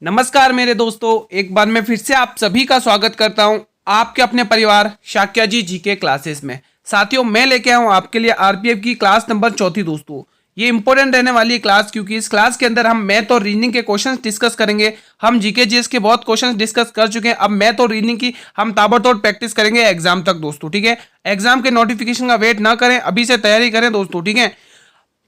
नमस्कार मेरे दोस्तों, एक बार मैं फिर से आप सभी का स्वागत करता हूं आपके अपने परिवार शाक्या जी जीके क्लासेस में। साथियों, मैं लेके आया हूं आपके लिए आरपीएफ की क्लास नंबर 4 दोस्तों। ये इंपॉर्टेंट रहने वाली है क्लास, क्योंकि इस क्लास के अंदर हम मैथ और रीजनिंग के क्वेश्चंस डिस्कस करेंगे। हम जीके जीएस के बहुत क्वेश्चंस डिस्कस कर चुके हैं, अब मैथ और रीजनिंग की हम ताबड़तोड़ प्रैक्टिस करेंगे एग्जाम तक दोस्तों। ठीक है, एग्जाम के नोटिफिकेशन का वेट ना करें, अभी से तैयारी करें दोस्तों। ठीक है,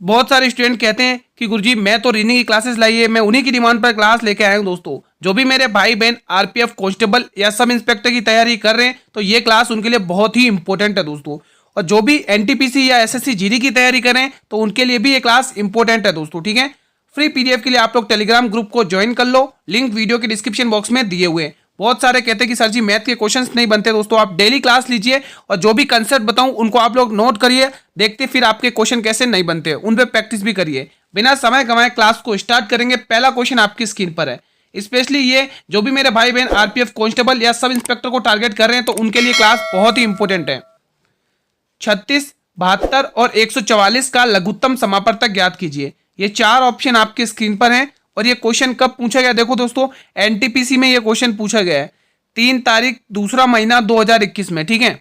बहुत सारे स्टूडेंट कहते हैं कि गुरुजी मैं तो रीजनिंग की क्लासेस लाइए, मैं उन्हीं की डिमांड पर क्लास लेके आया हूं दोस्तों। जो भी मेरे भाई बहन आरपीएफ कांस्टेबल या सब इंस्पेक्टर की तैयारी कर रहे हैं तो ये क्लास उनके लिए बहुत ही इंपॉर्टेंट है दोस्तों। और जो भी एनटीपीसी या एसएससी जीडी की तैयारी कर रहे हैं तो उनके लिए भी ये क्लास इंपॉर्टेंट है दोस्तों। ठीक है, फ्री पीडीएफ के लिए आप लोग टेलीग्राम ग्रुप को ज्वाइन कर लो, लिंक वीडियो के डिस्क्रिप्शन बॉक्स में दिए हुए हैं। बहुत सारे कहते हैं कि सर जी मैथ के क्वेश्चंस नहीं बनते दोस्तों, आप डेली क्लास लीजिए और जो भी कंसेप्ट बताऊं उनको आप लोग नोट करिए, देखते फिर आपके क्वेश्चन कैसे नहीं बनते, उन पे प्रैक्टिस भी करिए। बिना समय गंवाए क्लास को स्टार्ट करेंगे। पहला क्वेश्चन आपकी स्क्रीन पर है। स्पेशली ये जो भी मेरे भाई बहन आरपीएफ कांस्टेबल या सब इंस्पेक्टर को टारगेट कर रहे हैं तो उनके लिए क्लास बहुत ही इंपॉर्टेंट है। 36, 72 और 144 का लघुत्तम समापवर्तक ज्ञात कीजिए। ये चार ऑप्शन आपके स्क्रीन पर हैं। और ये क्वेश्चन कब पूछा गया देखो दोस्तों, एनटीपीसी में ये क्वेश्चन पूछा गया है 3 तारीख दूसरा महीना 2021 में। ठीक है,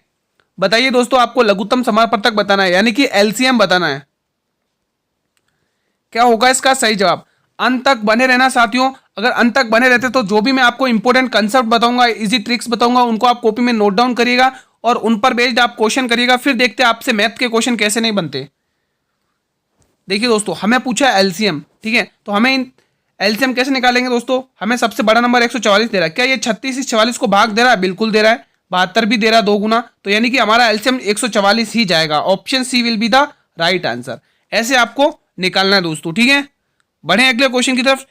बताइए दोस्तों, आपको लघुत्तम समापवर्तक बताना है, यानी कि एलसीएम बताना है। क्या होगा इसका सही जवाब? अंत तक बने रहना साथियों। अगर अंत तक बने रहते तो जो भी मैं आपको इंपॉर्टेंट कंसेप्ट बताऊंगा, इजी ट्रिक्स बताऊंगा, उनको आप कॉपी में नोट डाउन करिएगा और उन पर बेस्ड आप क्वेश्चन करिएगा। फिर देखते हैं आपसे मैथ के क्वेश्चन कैसे नहीं बनते। देखिए दोस्तों, हमें पूछा है एलसीएम। ठीक है, तो हमें एलसीएम कैसे निकालेंगे दोस्तों? हमें सबसे बड़ा नंबर 144 दे रहा है। क्या ये 36 इस 44 को भाग दे रहा है? बिल्कुल दे रहा है। 72 भी दे रहा है 2 गुना, तो यानी कि हमारा एलसीएम 144 ही जाएगा। Option C will be the right answer. ऐसे आपको निकालना है दोस्तों। ठीक है, बढ़े अगले क्वेश्चन की तरफ।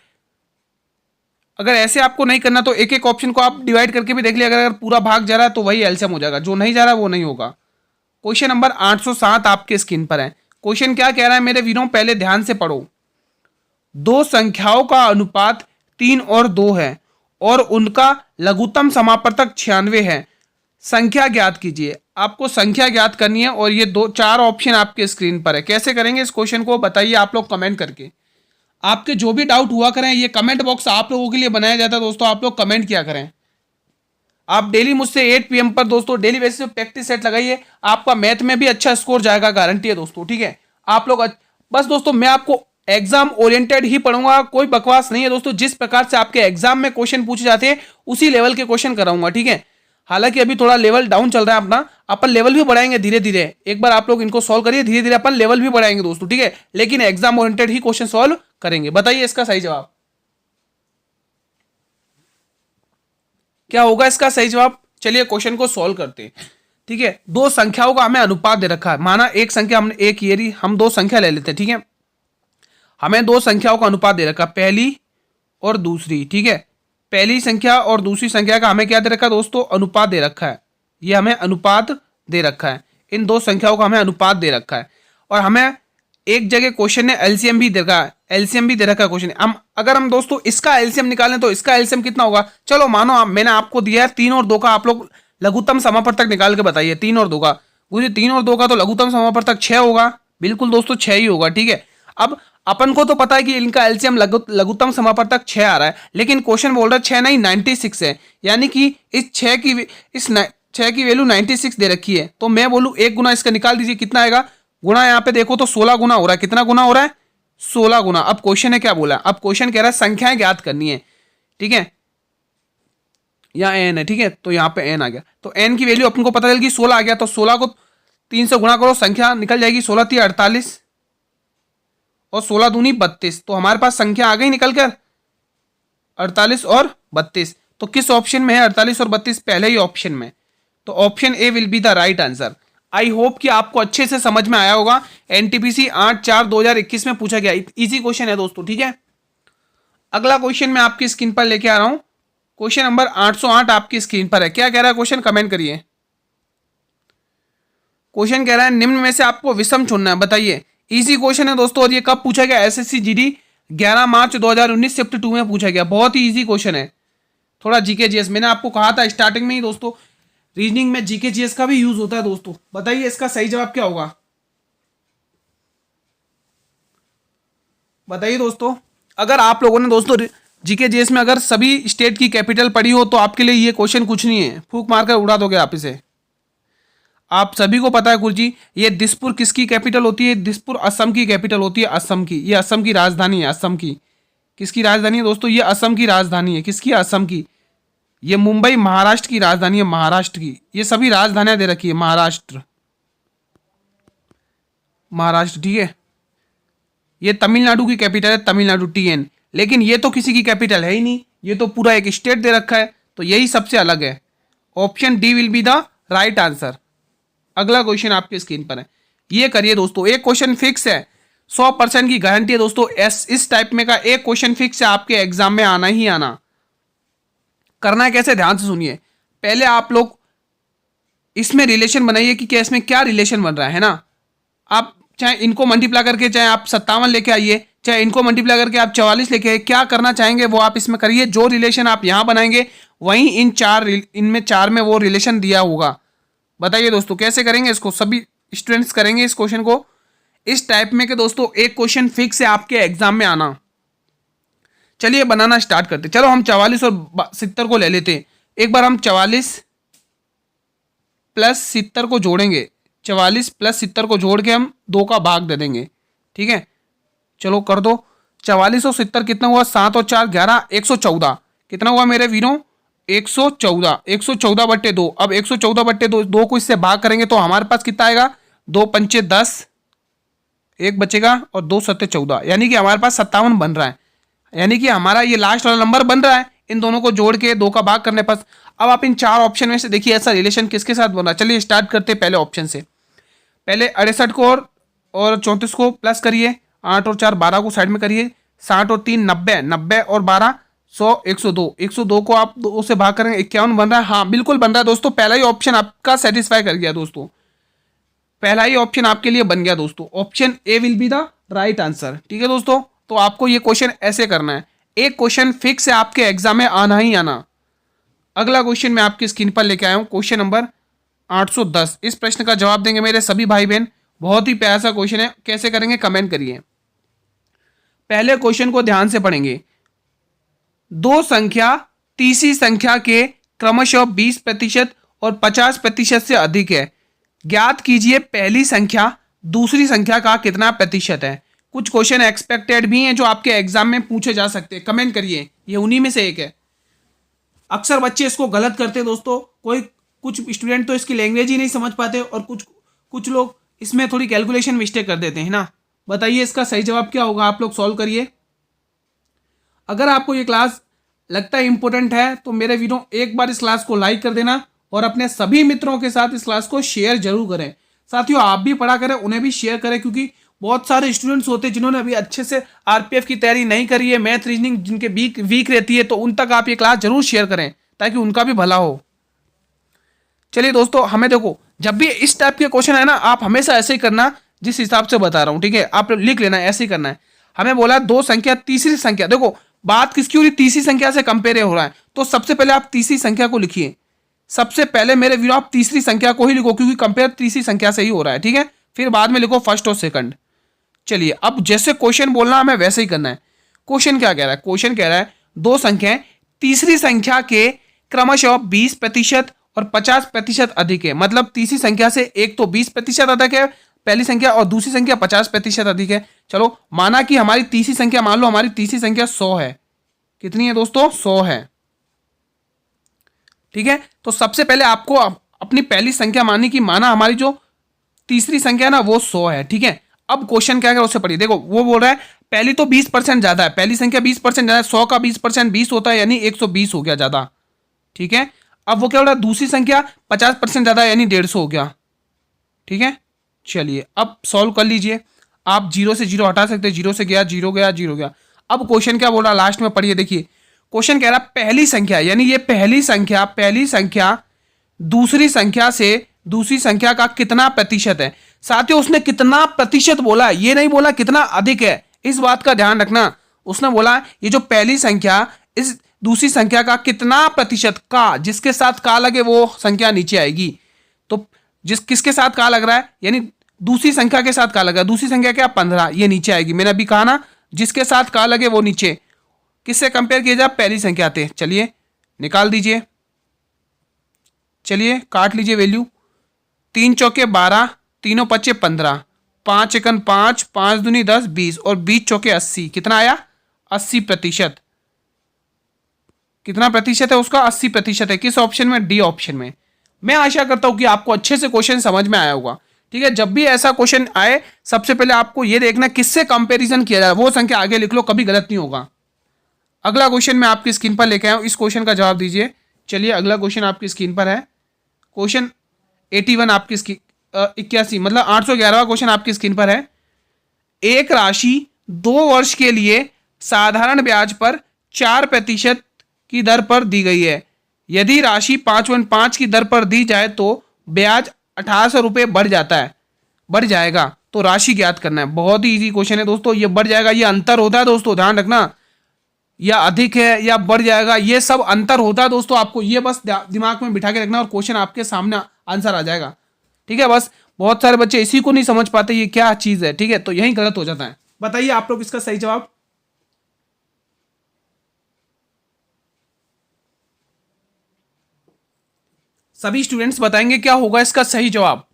अगर ऐसे आपको नहीं करना तो एक एक ऑप्शन को आप डिवाइड करके भी देख लिया। अगर पूरा भाग जा रहा है तो वही एलसीएम हो जाएगा, जो नहीं जा रहा है वो नहीं होगा। क्वेश्चन नंबर 807 आपके स्क्रीन पर है। क्वेश्चन क्या कह रहा है मेरे वीरों, पहले ध्यान से पढ़ो। दो संख्याओं का अनुपात 3 और 2 है और उनका लघुत्तम समापवर्तक 96 है। संख्या ज्ञात कीजिए। आपको संख्या ज्ञात करनी है और ये चार ऑप्शन आपके स्क्रीन पर है। कैसे करेंगे इस क्वेश्चन को बताइए आप लोग कमेंट करके। आपके जो भी डाउट हुआ करें, ये कमेंट बॉक्स आप लोगों के लिए बनाया जाता है दोस्तों, आप लोग कमेंट किया करें। आप डेली मुझसे 8 PM पर दोस्तों डेली बेसिस पे प्रैक्टिस सेट लगाइए, आपका मैथ में भी अच्छा स्कोर जाएगा, गारंटी है दोस्तों। ठीक है, आप लोग बस दोस्तों मैं आपको एग्जाम ओरिएंटेड ही पढ़ूंगा, कोई बकवास नहीं है दोस्तों। जिस प्रकार से आपके एग्जाम में क्वेश्चन पूछे जाते हैं उसी लेवल के क्वेश्चन कराऊंगा। ठीक है, हालांकि अभी थोड़ा लेवल डाउन चल रहा है अपना, अपन लेवल भी बढ़ाएंगे धीरे धीरे। एक बार आप लोग इनको सॉल्व करिए, धीरे धीरे अपन लेवल भी बढ़ाएंगे दोस्तों। ठीक है, लेकिन एग्जाम ओरिएंटेड ही क्वेश्चन सॉल्व करेंगे। बताइए इसका सही जवाब क्या होगा? इसका सही जवाब, चलिए क्वेश्चन को सॉल्व करते हैं। ठीक है, दो संख्याओं का हमें अनुपात दे रखा है। माना एक संख्या हमने एक ये रही, हम दो संख्या ले लेते हैं। ठीक है, हमें दो संख्याओं का अनुपात दे रखा, पहली और दूसरी। ठीक है, पहली संख्या और दूसरी संख्या का हमें क्या दे रखा है दोस्तों? अनुपात दे रखा है। ये हमें अनुपात दे रखा है, इन दो संख्याओं का हमें अनुपात दे रखा है। और हमें एक जगह क्वेश्चन ने एलसीएम भी दे रखा है, एलसीएम भी दे रखा है क्वेश्चन। हम अगर हम दोस्तों इसका एलसीएम निकालें तो इसका एलसीएम कितना होगा? चलो मानो मैंने आपको दिया है 3 और 2 का, आप लोग लघुत्तम समापवर्तक निकाल के बताइए। 3 और 2 का, मुझे 3 और 2 का तो लघुत्तम समापवर्तक 6 होगा। बिल्कुल दोस्तों 6 ही होगा। ठीक है, अब अपन को तो पता है कि इनका एलसीएम लघुत्तम समापवर्तक 6 आ रहा है, लेकिन क्वेश्चन बोल रहा है 6 नहीं 96 है, यानी कि इस 6 की वैल्यू 96 दे रखी है। तो मैं बोलूं 1 गुना इसका निकाल दीजिए, कितना आएगा? गुना यहाँ पे देखो तो 16 गुना हो रहा है। कितना गुना हो रहा है? 16 गुना। अब क्वेश्चन ने क्या बोला? अब क्वेश्चन कह रहा है संख्याएं ज्ञात करनी है। ठीक है, यहाँ एन है। ठीक है, तो यहाँ पे एन आ गया, तो एन की वैल्यू अपन को पता चल गई 16 आ गया। तो 16 को 3 से गुणा करो, संख्या निकल जाएगी। 16 3 48 और 16 दूनी 32। तो हमारे पास संख्या आ गई निकल कर 48 और 32। तो किस ऑप्शन में है 48 और 32? पहले ही ऑप्शन में। तो option A will be the right answer. I hope कि आपको अच्छे से समझ में आया होगा। एनटीपीसी 8/4/2021 में पूछा गया, इजी क्वेश्चन है दोस्तों। ठीक है, अगला क्वेश्चन मैं आपकी स्क्रीन पर लेके आ रहा हूं। क्वेश्चन नंबर 808 आपकी स्क्रीन पर है। क्या कह रहा है क्वेश्चन? कमेंट करिए। क्वेश्चन कह रहा है निम्न में से आपको विषम चुनना है, बताइए। इजी क्वेश्चन है दोस्तों, और ये कब पूछा गया? एसएससी जीडी 11 मार्च 2019 शिफ्ट 2 में पूछा गया। बहुत ही इजी क्वेश्चन है। थोड़ा जीके जीएस, मैंने आपको कहा था स्टार्टिंग में ही दोस्तों, रीजनिंग में जीके जीएस का भी यूज होता है दोस्तों। बताइए इसका सही जवाब क्या होगा? बताइए दोस्तों, अगर आप लोगों ने दोस्तों जीके जीएस में अगर सभी स्टेट की कैपिटल पड़ी हो तो आपके लिए ये क्वेश्चन कुछ नहीं है, फूंक मारकर उड़ा दोगे आप इसे। आप सभी को पता है गुरुजी, ये दिसपुर किसकी कैपिटल होती है? दिसपुर असम की कैपिटल होती है, असम की। ये असम की राजधानी है, असम की। किसकी राजधानी है दोस्तों? ये असम की राजधानी है। किसकी? असम की। ये मुंबई महाराष्ट्र की राजधानी है, महाराष्ट्र की। ये सभी राजधानियां दे रखी है, महाराष्ट्र, महाराष्ट्र, ठीक है। ये तमिलनाडु की कैपिटल है, तमिलनाडु, TN। लेकिन ये तो किसी की कैपिटल है ही नहीं, ये तो पूरा एक स्टेट दे रखा है, तो यही सबसे अलग है। Option D will be the right answer. अगला क्वेश्चन आपके स्क्रीन पर है, ये करिए दोस्तों। एक क्वेश्चन फिक्स है, 100% की गारंटी है दोस्तों। इस टाइप में का एक क्वेश्चन फिक्स है, आपके एग्जाम में आना ही आना। करना है कैसे, ध्यान से सुनिए। पहले आप लोग इसमें रिलेशन बनाइए कि क्या इसमें क्या रिलेशन बन रहा है ना। आप चाहे इनको मल्टीप्लाई करके, चाहे आप 57 लेके आइए, चाहे इनको मल्टीप्लाई करके आप 44 लेके आइए, क्या करना चाहेंगे वो आप इसमें करिए। जो रिलेशन आप यहां बनाएंगे वहीं इनमें चार में वो रिलेशन दिया होगा। बताइए दोस्तों कैसे करेंगे इसको, सभी स्टूडेंट्स करेंगे इस क्वेश्चन को इस टाइप में कि दोस्तों एक क्वेश्चन फिक्स है आपके एग्जाम में आना। चलिए बनाना स्टार्ट करते। चलो हम 44 और 70 को ले लेते हैं। एक बार हम 44 प्लस 70 को जोड़ेंगे, 44 प्लस 70 को जोड़ के हम 2 का भाग दे देंगे, ठीक है। चलो कर दो। 44 और 70 कितना हुआ? 7 और 4 11, 114। कितना हुआ मेरे वीरों? 114। 114/2। अब 114/2, 2 को इससे भाग करेंगे तो हमारे पास कितना आएगा? 2 पंचे 10, एक बचेगा और 2 सत्ते 14, यानी कि हमारे पास 57 बन रहा है। यानी कि हमारा ये लास्ट वाला नंबर बन रहा है इन दोनों को जोड़ के 2 का भाग करने पर। अब आप इन 4 ऑप्शन में से देखिए ऐसा रिलेशन किसके साथ बन रहा है। चलिए स्टार्ट करते हैं पहले ऑप्शन से। पहले 68 को और 34 को प्लस करिए, 8 और 4 12 को साइड में करिए, 60 और 3 90, 90 और 12 100, 102। 102 को आप 2 से भाग करेंगे, 51 बन रहा है। हाँ बिल्कुल बन रहा है दोस्तों, पहला ही ऑप्शन आपका सेटिस्फाई कर गया दोस्तों, पहला ही ऑप्शन आपके लिए बन गया दोस्तों। Option A will be the right answer, ठीक है दोस्तों। तो आपको ये क्वेश्चन ऐसे करना है, एक क्वेश्चन फिक्स है आपके एग्जाम में आना ही आना। अगला क्वेश्चन मैं आपकी स्क्रीन पर लेके आया हूं, क्वेश्चन नंबर 810। इस प्रश्न का जवाब देंगे मेरे सभी भाई बहन। बहुत ही प्यारा सा क्वेश्चन है, कैसे करेंगे कमेंट करिए। पहले क्वेश्चन को ध्यान से पढ़ेंगे। दो संख्या तीसरी संख्या के क्रमशः 20% और 50% से अधिक है। ज्ञात कीजिए पहली संख्या दूसरी संख्या का कितना प्रतिशत है। कुछ क्वेश्चन एक्सपेक्टेड भी हैं जो आपके एग्जाम में पूछे जा सकते हैं, कमेंट करिए, ये उन्हीं में से एक है। अक्सर बच्चे इसको गलत करते हैं दोस्तों, कुछ स्टूडेंट तो इसकी लैंग्वेज ही नहीं समझ पाते और कुछ लोग इसमें थोड़ी कैलकुलेशन मिस्टेक कर देते हैं ना। बताइए इसका सही जवाब क्या होगा, आप लोग सॉल्व करिए। अगर आपको ये क्लास लगता है इंपॉर्टेंट है तो मेरे वीडियो एक बार इस क्लास को लाइक कर देना और अपने सभी मित्रों के साथ इस क्लास को शेयर जरूर करें। साथियों आप भी पढ़ा करें, उन्हें भी शेयर करें, क्योंकि बहुत सारे स्टूडेंट्स होते हैं जिन्होंने अभी अच्छे से आरपीएफ की तैयारी नहीं करी है, मैथ रीजनिंग जिनके वीक रहती है, तो उन तक आप ये क्लास जरूर शेयर करें ताकि उनका भी भला हो। चलिए दोस्तों, हमें देखो जब भी इस टाइप के क्वेश्चन है ना, आप हमेशा ऐसे ही करना जिस हिसाब से बता रहा हूं, ठीक है। आप लिख लेना, ऐसे ही करना है। हमें बोला दो संख्या तीसरी संख्या, देखो बात किसकी हो रही, तीसरी संख्या से कंपेयर हो रहा है, तो सबसे पहले आप तीसरी संख्या को लिखिए। सबसे पहले मेरे वीडियो आप तीसरी संख्या को ही लिखो, क्योंकि कंपेयर तीसरी संख्या से ही हो रहा है, ठीक है। फिर बाद में लिखो फर्स्ट और सेकंड। चलिए अब जैसे क्वेश्चन बोलना हमें वैसे ही करना है। क्वेश्चन क्या कह रहा है? क्वेश्चन कह रहा है दो संख्याएं तीसरी संख्या के क्रमशः 20% और 50% अधिक है। मतलब तीसरी संख्या से एक तो 20% अधिक है पहली संख्या, और दूसरी संख्या 50% अधिक है। चलो माना कि हमारी तीसरी संख्या, मान लो हमारी तीसरी संख्या 100 है। कितनी है दोस्तों? 100 है, ठीक है। तो सबसे पहले आपको अपनी पहली संख्या माननी की, माना हमारी जो तीसरी संख्या है ना वो 100 है, ठीक है। अब क्वेश्चन क्या है उससे पढ़िए। देखो वो बोल रहा है पहली तो 20% ज्यादा है, पहली संख्या 20% ज्यादा है, 100 का 20% 20 होता है, यानी 120 हो गया ज्यादा, ठीक है। अब वो क्या बोल रहा है दूसरी संख्या 50% ज्यादा है, यानी 150 हो गया, ठीक है। चलिए अब सॉल्व कर लीजिए। आप 0 से 0 हटा सकते हैं, 0 से गया 0 गया 0 गया। अब क्वेश्चन क्या बोल रहा है लास्ट में पढ़िए, देखिए क्वेश्चन कह रहा है पहली संख्या, यानी ये पहली संख्या दूसरी संख्या से दूसरी संख्या का कितना प्रतिशत है। साथियों उसने कितना प्रतिशत बोला है, ये नहीं बोला कितना अधिक है, इस बात का ध्यान रखना। उसने बोला ये जो पहली संख्या इस दूसरी संख्या का कितना प्रतिशत का, जिसके साथ का लगे वो संख्या नीचे आएगी। तो किसके साथ का लग रहा है, यानी दूसरी संख्या के साथ का लगा, दूसरी संख्या क्या 15, ये नीचे आएगी। मैंने अभी कहा ना जिसके साथ का लगे वो नीचे, किससे कंपेयर किया जाए, पहली संख्या आते हैं। चलिए निकाल दीजिए, चलिए काट लीजिए वैल्यू। 3 चौके 12, तीनों पच्चे 15, 5 एकन 5, 5 दूनी 10, 20 और 20 चौके 80। कितना आया, 80%। कितना प्रतिशत है उसका, 80% है। किस ऑप्शन में, डी ऑप्शन में। मैं आशा करता हूं कि आपको अच्छे से क्वेश्चन समझ में आया होगा। ठीक है, जब भी ऐसा क्वेश्चन आए सबसे पहले आपको यह देखना किससे कंपैरिजन किया जाए, वो संख्या आगे लिख लो, कभी गलत नहीं होगा। अगला क्वेश्चन मैं आपकी स्क्रीन पर लेके आया हूं, इस क्वेश्चन का जवाब दीजिए। चलिए अगला क्वेश्चन आपकी स्क्रीन पर है, क्वेश्चन 81 आपकी 81 मतलब 811वां क्वेश्चन आपकी स्क्रीन पर है। एक राशि 2 वर्ष के लिए साधारण ब्याज पर 4% की दर पर दी गई है। यदि राशि 5.5 की दर पर दी जाए तो ब्याज 1800 रुपये बढ़ जाता है, बढ़ जाएगा, तो राशि ज्ञात करना है। बहुत ही इजी क्वेश्चन है दोस्तों, ये बढ़ जाएगा, ये अंतर होता है दोस्तों, ध्यान रखना, या अधिक है या बढ़ जाएगा, ये सब अंतर होता है दोस्तों। आपको ये बस दिमाग में बिठा के रखना और क्वेश्चन आपके सामने आंसर आ जाएगा। ठीक है, बस बहुत सारे बच्चे इसी को नहीं समझ पाते ये क्या चीज है। ठीक है, तो यही गलत हो जाता है। बताइए आप लोग इसका सही जवाब। सभी स्टूडेंट्स बताएंगे क्या होगा इसका सही जवाब।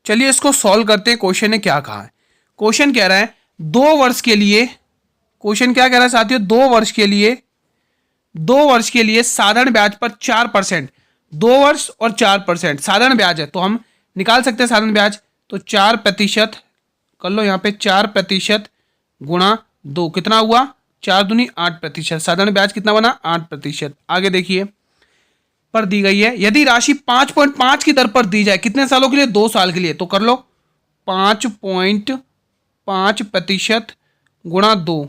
चलिए इसको सॉल्व करते हैं। क्वेश्चन ने क्या कहा है, क्वेश्चन कह रहा है 2 वर्ष के लिए, क्वेश्चन क्या कह रहा है साथियों, 2 वर्ष के लिए, 2 वर्ष के लिए साधारण ब्याज पर 4%, 2 वर्ष और 4% साधारण ब्याज है, तो हम निकाल सकते हैं साधारण ब्याज। तो 4% कर लो यहाँ पे, 4% गुणा 2 कितना हुआ, 4 दूनी 8%। साधारण ब्याज कितना बना, 8%। आगे देखिए, पर दी गई है यदि राशि 5.5 की दर पर दी जाए, कितने सालों के लिए, 2 साल के लिए, तो कर लो 5.5% गुणा 2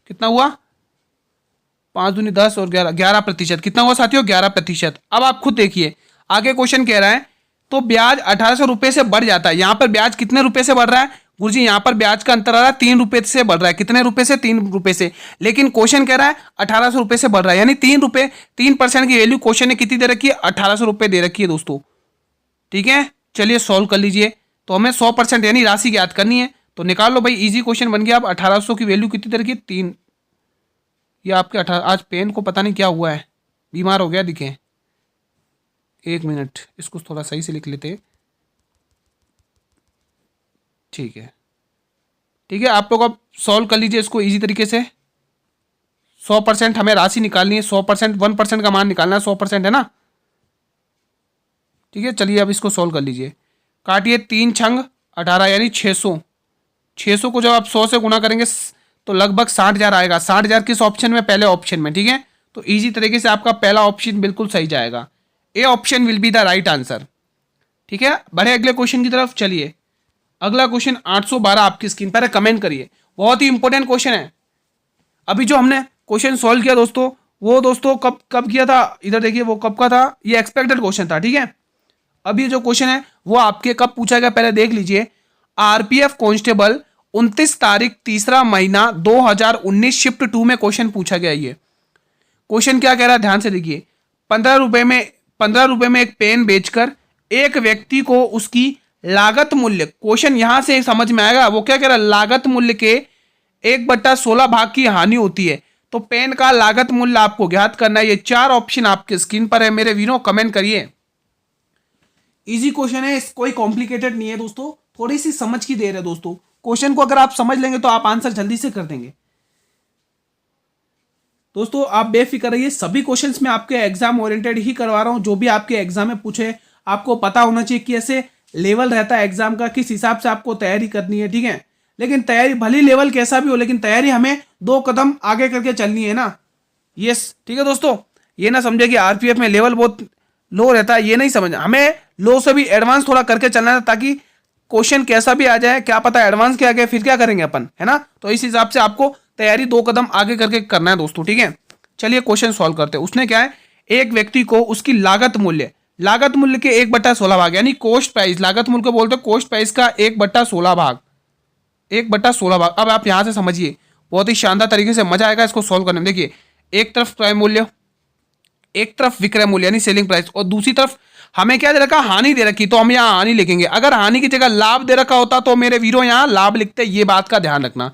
कितना हुआ, 5 दूनी 10 और 11% कितना हुआ साथियों, 11%। अब आप खुद देखिए आगे क्वेश्चन कह रहा है तो ब्याज 1800 रुपये से बढ़ जाता है। यहां पर ब्याज कितने रुपए से बढ़ रहा है गुरुजी, यहां पर ब्याज का अंतर आ रहा है 3 रुपए से बढ़ रहा है। कितने रुपए से, 3 रुपए से, लेकिन क्वेश्चन कह रहा है 1800 रुपये से बढ़ रहा है, यानी 3 रुपए, 3% की वैल्यू क्वेश्चन ने कितनी दे रखी है, 1800 रुपये दे रखी है दोस्तों। ठीक है, चलिए सॉल्व कर लीजिए। तो हमें 100% यानी राशि ज्ञात करनी है, तो निकाल लो भाई, इजी क्वेश्चन बन गया। अब 1800 की वैल्यू कितनी दे रखी है, 3। ये आपके 18, आज पेन को पता नहीं क्या हुआ है, बीमार हो गया दिखे। 1 मिनट, इसको थोड़ा सही से लिख लेते। ठीक है, ठीक है, आप लोग अब सॉल्व कर लीजिए इसको इजी तरीके से। 100% हमें राशि निकालनी है, 100%, 1% का मान निकालना है, 100% है ना। ठीक है, चलिए अब इसको सॉल्व कर लीजिए। काटिए, 3 छंग 18 यानी 600। 600 को जब आप 100 से गुणा करेंगे तो लगभग 60,000 आएगा। 60,000 किस ऑप्शन में, पहले ऑप्शन में। ठीक है, तो इजी तरीके से आपका पहला ऑप्शन बिल्कुल सही जाएगा, A option will be the right answer. ठीक है, बढ़े अगले क्वेश्चन की तरफ। चलिए अगला क्वेश्चन 812 आपकी स्क्रीन पर है, कमेंट करिए, बहुत ही इंपॉर्टेंट क्वेश्चन है। अभी जो हमने क्वेश्चन सॉल्व किया दोस्तों, वो दोस्तों कब कब किया था, इधर देखिए वो कब का था, ये एक्सपेक्टेड क्वेश्चन था। ठीक है, अब ये जो क्वेश्चन है वो आपके कब पूछा गया, पहले देख लीजिए। आरपीएफ कांस्टेबल 29 तारीख 3रा महीना 2019 शिफ्ट 2 में क्वेश्चन पूछा गया। ये क्वेश्चन क्या कह रहा है, ध्यान से देखिए। 15 रुपए में एक पेन बेचकर एक व्यक्ति को उसकी लागत मूल्य, क्वेश्चन यहां से समझ में आएगा, वो क्या कह रहा है, लागत मूल्य के 1/16 भाग की हानि होती है। तो पेन का लागत मूल्य आपको ज्ञात करना है। ये 4 ऑप्शन आपके स्क्रीन पर है मेरे वीरों, कमेंट करिए। इजी क्वेश्चन है, कोई कॉम्प्लिकेटेड नहीं है दोस्तों, थोड़ी सी समझ की देर है दोस्तों। क्वेश्चन को अगर आप समझ लेंगे तो आप आंसर जल्दी से कर देंगे दोस्तों। आप बेफिक्र रहिए, सभी क्वेश्चंस में आपके एग्जाम ओरिएंटेड ही करवा रहा हूं। जो भी आपके एग्जाम में पूछे आपको पता होना चाहिए कि ऐसे लेवल रहता है एग्जाम का, किस हिसाब से आपको तैयारी करनी है। ठीक है, लेकिन तैयारी भली लेवल कैसा भी हो, लेकिन तैयारी हमें 2 कदम आगे करके चलनी है ना। यस, ठीक है दोस्तों, ये ना समझे कि आरपीएफ में लेवल बहुत लो रहता है, ये नहीं समझना। हमें लो से भी एडवांस थोड़ा करके चलना है, ताकि क्वेश्चन कैसा भी आ जाए, क्या पता एडवांस के आगे फिर क्या करेंगे अपन, है ना। तो इस हिसाब से आपको तैयारी 2 कदम आगे करके करना है दोस्तों। ठीक है, चलिए क्वेश्चन सॉल्व करते हैं। उसने क्या है, एक व्यक्ति को उसकी लागत मूल्य के 1/16 भाग, यानी कॉस्ट प्राइस, लागत मूल्य को बोलते हैं कॉस्ट प्राइस का 1/16 भाग, 1/16 भाग। अब आप यहां से समझिए, बहुत ही शानदार तरीके से मजा आएगा इसको सॉल्व करने में। देखिए, एक तरफ क्रय मूल्य, एक तरफ विक्रय मूल्य यानी सेलिंग प्राइस, और दूसरी तरफ हमें क्या दे रखा, हानि दे रखी, तो हम यहाँ हानि लिखेंगे। अगर हानि की जगह लाभ दे रखा होता तो मेरे वीरों यहाँ लाभ लिखते, ये बात का ध्यान रखना।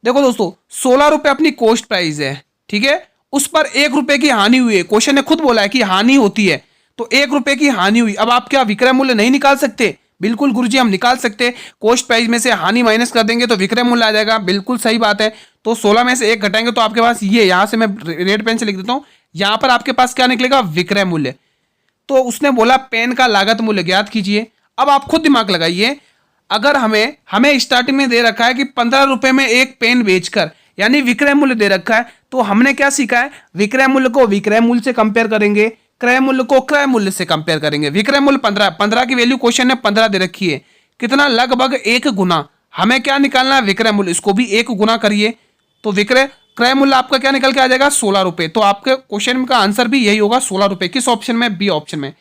देखो दोस्तों 16 रुपए अपनी कॉस्ट प्राइस है, ठीक है, उस पर 1 रुपए की हानि हुई है। क्वेश्चन ने खुद बोला है कि हानि होती है, तो 1 रुपए की हानि हुई। अब आप क्या विक्रय मूल्य नहीं निकाल सकते? बिल्कुल गुरुजी हम निकाल सकते। कॉस्ट प्राइस में से हानि माइनस कर देंगे तो विक्रय मूल्य आ जाएगा, बिल्कुल सही बात है। तो 16 में से 1 घटाएंगे तो आपके पास ये, यहां से मैं रेड पेन से लिख देता हूं, यहां पर आपके पास क्या निकलेगा, विक्रय मूल्य। तो उसने बोला पेन का लागत मूल्य ज्ञात कीजिए। अब आप खुद दिमाग लगाइए, अगर हमें स्टार्टिंग में दे रखा है कि 15 रुपए में एक पेन बेचकर, यानी विक्रय मूल्य दे रखा है, तो हमने क्या सीखा है, विक्रय मूल्य को विक्रय मूल्य से कंपेयर करेंगे, क्रय मूल्य को क्रय मूल्य से कंपेयर करेंगे। विक्रय मूल्य 15 की वैल्यू क्वेश्चन ने 15 दे रखी है, कितना, लगभग 1 गुना। हमें क्या निकालना है, विक्रय मूल्य, इसको भी 1 गुना करिए तो विक्रय क्रय मूल्य आपका क्या निकल के आ जाएगा, 16 रुपए। तो आपके क्वेश्चन का आंसर भी यही होगा, 16 रुपए। किस ऑप्शन में, बी ऑप्शन में,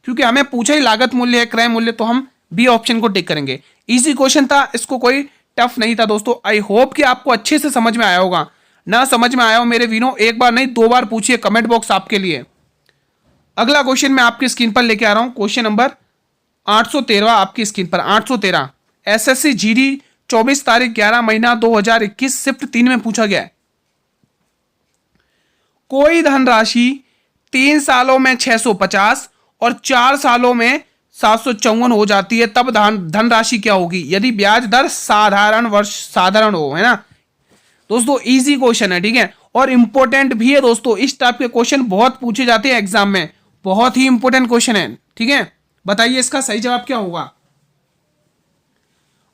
क्योंकि हमें पूछा ही लागत मूल्य है, क्रय मूल्य, तो हम बी ऑप्शन को टिक करेंगे। इजी क्वेश्चन था, इसको कोई टफ नहीं था दोस्तों। आई होप कि आपको अच्छे से समझ में आया होगा। ना समझ में आया हो मेरे वीरों, एक बार नहीं 2 बार पूछिए, कमेंट बॉक्स आपके लिए। अगला क्वेश्चन मैं आपकी स्क्रीन पर लेके आ रहा हूं, क्वेश्चन नंबर 813 आपकी स्क्रीन पर। 813 एसएससी जीडी 24 तारीख 11 महीना 2021 शिफ्ट 3 में पूछा गया है। कोई धनराशि 3 सालों में 650 और 4 सालों में 754 हो जाती है, तब धनराशि क्या होगी यदि ब्याज दर साधारण हो, है ना दोस्तों। इजी क्वेश्चन है, ठीक है, और इंपॉर्टेंट भी है दोस्तों। इस टाइप के क्वेश्चन बहुत पूछे जाते हैं एग्जाम में, बहुत ही इंपॉर्टेंट क्वेश्चन है, ठीक है। बताइए इसका सही जवाब क्या होगा।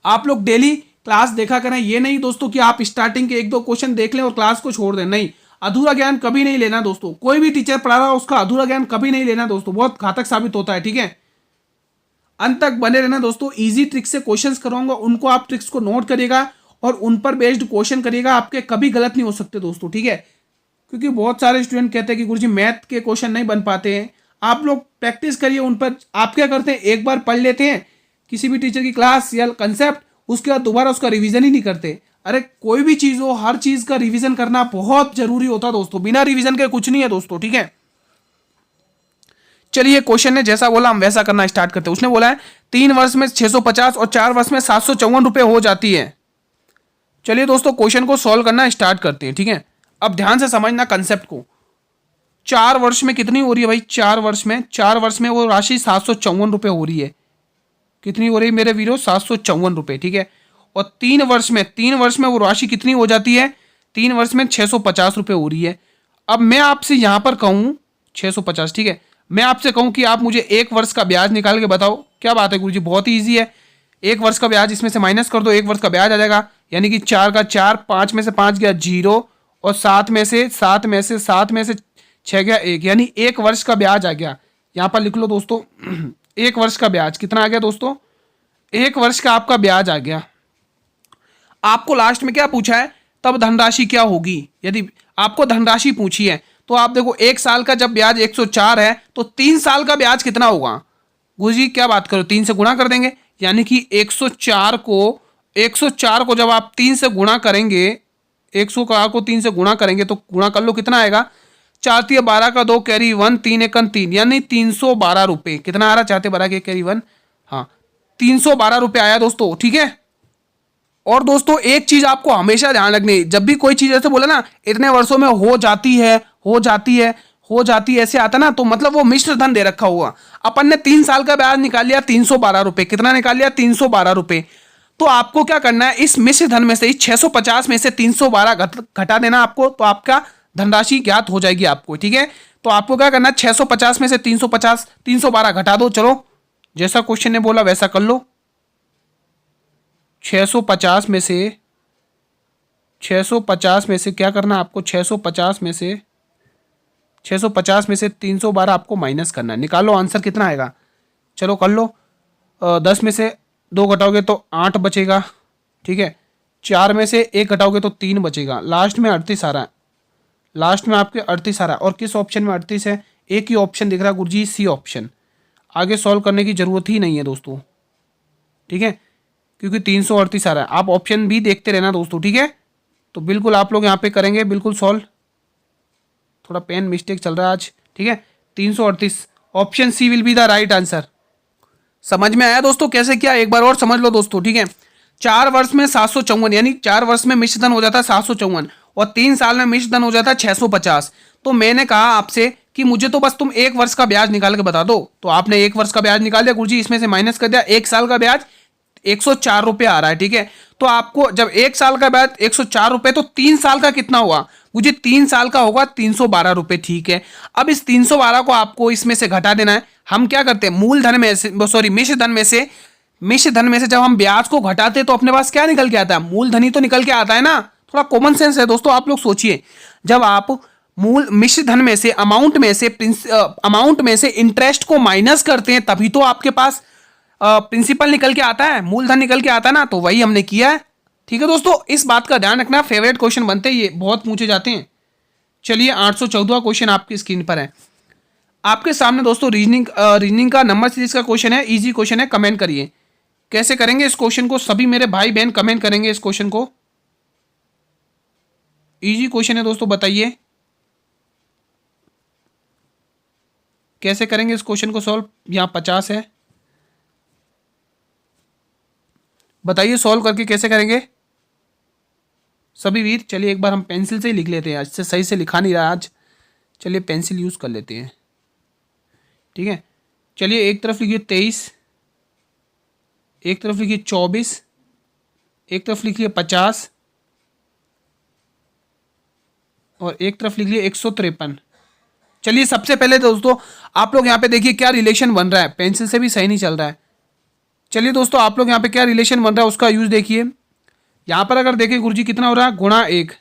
आप लोग डेली क्लास देखा करें, ये नहीं दोस्तों कि आप स्टार्टिंग के 1-2 क्वेश्चन देख लें और क्लास को छोड़ दें, नहीं, अधूरा ज्ञान कभी नहीं लेना दोस्तों। कोई भी टीचर पढ़ा रहा हो उसका अधूरा ज्ञान कभी नहीं लेना दोस्तों, बहुत घातक साबित होता है, ठीक है। अंत तक बने रहना दोस्तों। इजी ट्रिक से क्वेश्चंस कराऊंगा, उनको आप ट्रिक्स को नोट करिएगा और उन पर बेस्ड क्वेश्चन करिएगा, आपके कभी गलत नहीं हो सकते दोस्तों, ठीक है। क्योंकि बहुत सारे स्टूडेंट कहते हैं कि गुरुजी मैथ के क्वेश्चन नहीं बन पाते हैं। आप लोग प्रैक्टिस करिए उन पर। आप क्या करते हैं, एक बार पढ़ लेते हैं किसी भी टीचर की क्लास या कंसेप्ट, उसके बाद दोबारा उसका रिवीजन ही नहीं करते। अरे कोई भी चीज हो, हर चीज का रिवीजन करना बहुत जरूरी होता है दोस्तों, बिना रिवीजन के कुछ नहीं है दोस्तों, ठीक है। चलिए क्वेश्चन ने जैसा बोला हम वैसा करना स्टार्ट करते हैं। उसने बोला है 3 वर्ष में 650 और 4 वर्ष में 754 रुपए हो जाती है। चलिए दोस्तों क्वेश्चन को सॉल्व करना स्टार्ट करते हैं, ठीक है। अब ध्यान से समझना कंसेप्ट को। 4 वर्ष में कितनी हो रही है भाई, 4 वर्ष में वो राशि 754 रुपए हो रही है। कितनी हो रही है मेरे वीरों, 754 रुपए, ठीक है। और 3 वर्ष में वो राशि कितनी हो जाती है, 3 वर्ष में 650 रुपए हो रही है। अब मैं आपसे यहां पर कहूं 650, ठीक है, मैं आपसे कहूं कि आप मुझे 1 वर्ष का ब्याज निकाल के बताओ। क्या बात है गुरुजी, बहुत ही ईजी है। 1 वर्ष का ब्याज इसमें से माइनस कर दो, 1 वर्ष का ब्याज आ जाएगा, यानी कि 4 का 4, 5 में से 5 गया 0 और 7 में से 6 गया 1, यानी 1 वर्ष का ब्याज आ गया। यहां पर लिख लो दोस्तों 1 वर्ष का ब्याज कितना आ गया दोस्तों, 1 वर्ष का आपका ब्याज आ गया। आपको लास्ट में क्या पूछा है, तब धनराशि क्या होगी। यदि आपको धनराशि पूछी है तो आप देखो 1 साल का जब ब्याज 104 है तो 3 साल का ब्याज कितना होगा। गुरुजी क्या बात करो, 3 से गुणा कर देंगे, यानी कि 104 को जब आप 3 से गुणा करेंगे, 104 को 3 से गुणा करेंगे तो गुणा कर लो कितना आएगा, 4 3 12 का 2 कैरी 1, 3 1 3, यानी 312 रुपए। कितना आ रहा, 4 12 के कैरी 1, हाँ 312 रुपए आया दोस्तों, ठीक है। और दोस्तों एक चीज आपको हमेशा ध्यान रखनी है, जब भी कोई चीज ऐसे बोले ना इतने वर्षों में हो जाती है ऐसे आता ना, तो मतलब वो मिश्र धन दे रखा हुआ। अपन ने 3 साल का ब्याज निकाल लिया 312 रुपए, कितना निकाल लिया 312 रुपए। तो आपको क्या करना है, इस मिश्र धन में से, इस 650 में से 312 घटा देना आपको, तो आपका धनराशि ज्ञात हो जाएगी आपको, ठीक है। तो आपको क्या करना है, 650 में से 312 घटा दो। चलो जैसा क्वेश्चन ने बोला वैसा कर लो। 650 में से क्या करना है आपको, 650 में से 312 आपको माइनस करना है। निकालो आंसर कितना आएगा, चलो कर लो। 10 में से 2 घटाओगे तो 8 बचेगा, ठीक है। 4 में से 1 घटाओगे तो 3 बचेगा, लास्ट में 38 आ रहा है, लास्ट में आपके 38 आ रहा है। और किस ऑप्शन में 38 है, एक ही ऑप्शन दिख रहा है गुरुजी, सी ऑप्शन। आगे सॉल्व करने की जरूरत ही नहीं है दोस्तों, ठीक है, क्योंकि 338 आ रहा है। आप ऑप्शन भी देखते रहना दोस्तों, ठीक है। तो बिल्कुल आप लोग यहाँ पे करेंगे बिल्कुल सॉल्व। थोड़ा पेन मिस्टेक चल रहा है आज, ठीक है। 338 option C will be the right answer. समझ में आया दोस्तों कैसे किया, एक बार और समझ लो दोस्तों, ठीक है। 4 वर्ष में 754, यानी 4 वर्ष में मिश्र धन हो जाता है 754 और 3 साल में मिश्र धन हो जाता है 650। तो मैंने कहा आपसे कि मुझे तो बस तुम 1 वर्ष का ब्याज निकाल के बता दो, तो आपने 1 वर्ष का ब्याज निकाल दिया गुरुजी, इसमें से माइनस कर दिया। 1 साल का ब्याज 104 रुपये आ रहा है, ठीक है। तो आपको जब 1 साल का ब्याज 104 रुपये, तो 3 साल का कितना हुआ मुझे, 3 साल का होगा 312 रुपये, ठीक है। अब इस 312 को आपको इसमें से घटा देना है। हम क्या करते हैं, मूलधन में से, सॉरी मिश्र धन में से जब हम ब्याज को घटाते तो अपने पास क्या निकल के आता है, मूलधन ही तो निकल के आता है ना। थोड़ा कॉमन सेंस है दोस्तों, आप लोग सोचिए, जब आप मिश्र धन में से अमाउंट में से इंटरेस्ट को माइनस करते हैं तभी तो आपके पास प्रिंसिपल निकल के आता है, मूलधन निकल के आता है ना। तो वही हमने किया है, ठीक है दोस्तों। इस बात का ध्यान रखना, फेवरेट क्वेश्चन बनते हैं ये, बहुत पूछे जाते हैं। चलिए 814वां क्वेश्चन आपकी स्क्रीन पर है आपके सामने दोस्तों। रीजनिंग का नंबर सीरीज का क्वेश्चन है, इजी क्वेश्चन है। कमेंट करिए कैसे करेंगे इस क्वेश्चन को, सभी मेरे भाई बहन कमेंट करेंगे इस क्वेश्चन को। इजी क्वेश्चन है दोस्तों, बताइए कैसे करेंगे इस क्वेश्चन को सॉल्व। यहाँ 50 है, बताइए सॉल्व करके कैसे करेंगे सभी वीर। चलिए एक बार हम पेंसिल से ही लिख लेते हैं, आज से सही से लिखा नहीं रहा आज, चलिए पेंसिल यूज़ कर लेते हैं, ठीक है। चलिए एक तरफ लिखिए 23, एक तरफ लिखिए 24, एक तरफ लिखिए 50 और एक तरफ लिख लिए 153। चलिए सबसे पहले दोस्तों आप लोग यहाँ पे देखिए क्या रिलेशन बन रहा है, पेंसिल से भी सही नहीं चल रहा है। चलिए दोस्तों आप लोग यहाँ पे क्या रिलेशन बन रहा है उसका यूज देखिए। यहाँ पर अगर देखें गुरुजी कितना हो रहा है, गुणा 1,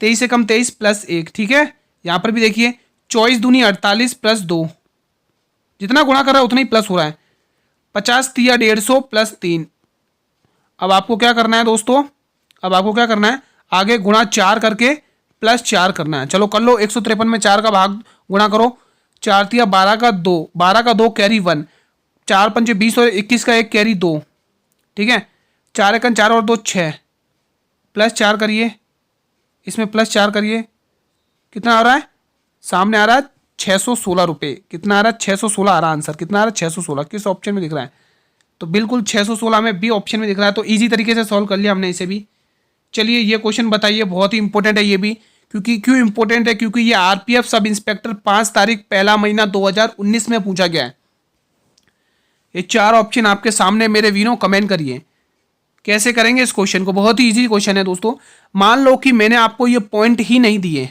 23 से कम 23 प्लस 1, ठीक है। यहाँ पर भी देखिए 24 दूनी 48 प्लस 2, जितना गुणा कर रहा है उतना ही प्लस हो रहा है। 50 तिया 150 प्लस 3। अब आपको क्या करना है दोस्तों, अब आपको क्या करना है, आगे गुणा 4 करके प्लस 4 करना है। चलो कर लो, 153 में 4 का भाग गुणा करो, 4 तिया 12 का 2, 12 का 2 कैरी 1, 4 पंचे 20 और 21 का 1 कैरी 2, ठीक है। 4 एकन 4 और 2 6, प्लस 4 करिए, इसमें प्लस 4 करिए, कितना आ रहा है, सामने आ रहा है 616 रुपये। कितना आ रहा है, 616 आ रहा है आंसर, कितना आ रहा है 616। किस ऑप्शन में दिख रहा है, तो बिल्कुल 616 में बी ऑप्शन में दिख रहा है। तो इजी तरीके से सॉल्व कर लिया हमने इसे भी। चलिए ये क्वेश्चन बताइए, बहुत ही इंपॉर्टेंट है ये भी, क्योंकि क्यों इंपॉर्टेंट है, क्योंकि ये आरपीएफ सब इंस्पेक्टर 5 तारीख पहला महीना 2019 में पूछा गया है। ये 4 ऑप्शन आपके सामने मेरे वीरों, कमेंट करिए कैसे करेंगे इस क्वेश्चन को। बहुत ही इजी क्वेश्चन है दोस्तों। मान लो कि मैंने आपको ये पॉइंट ही नहीं दिए,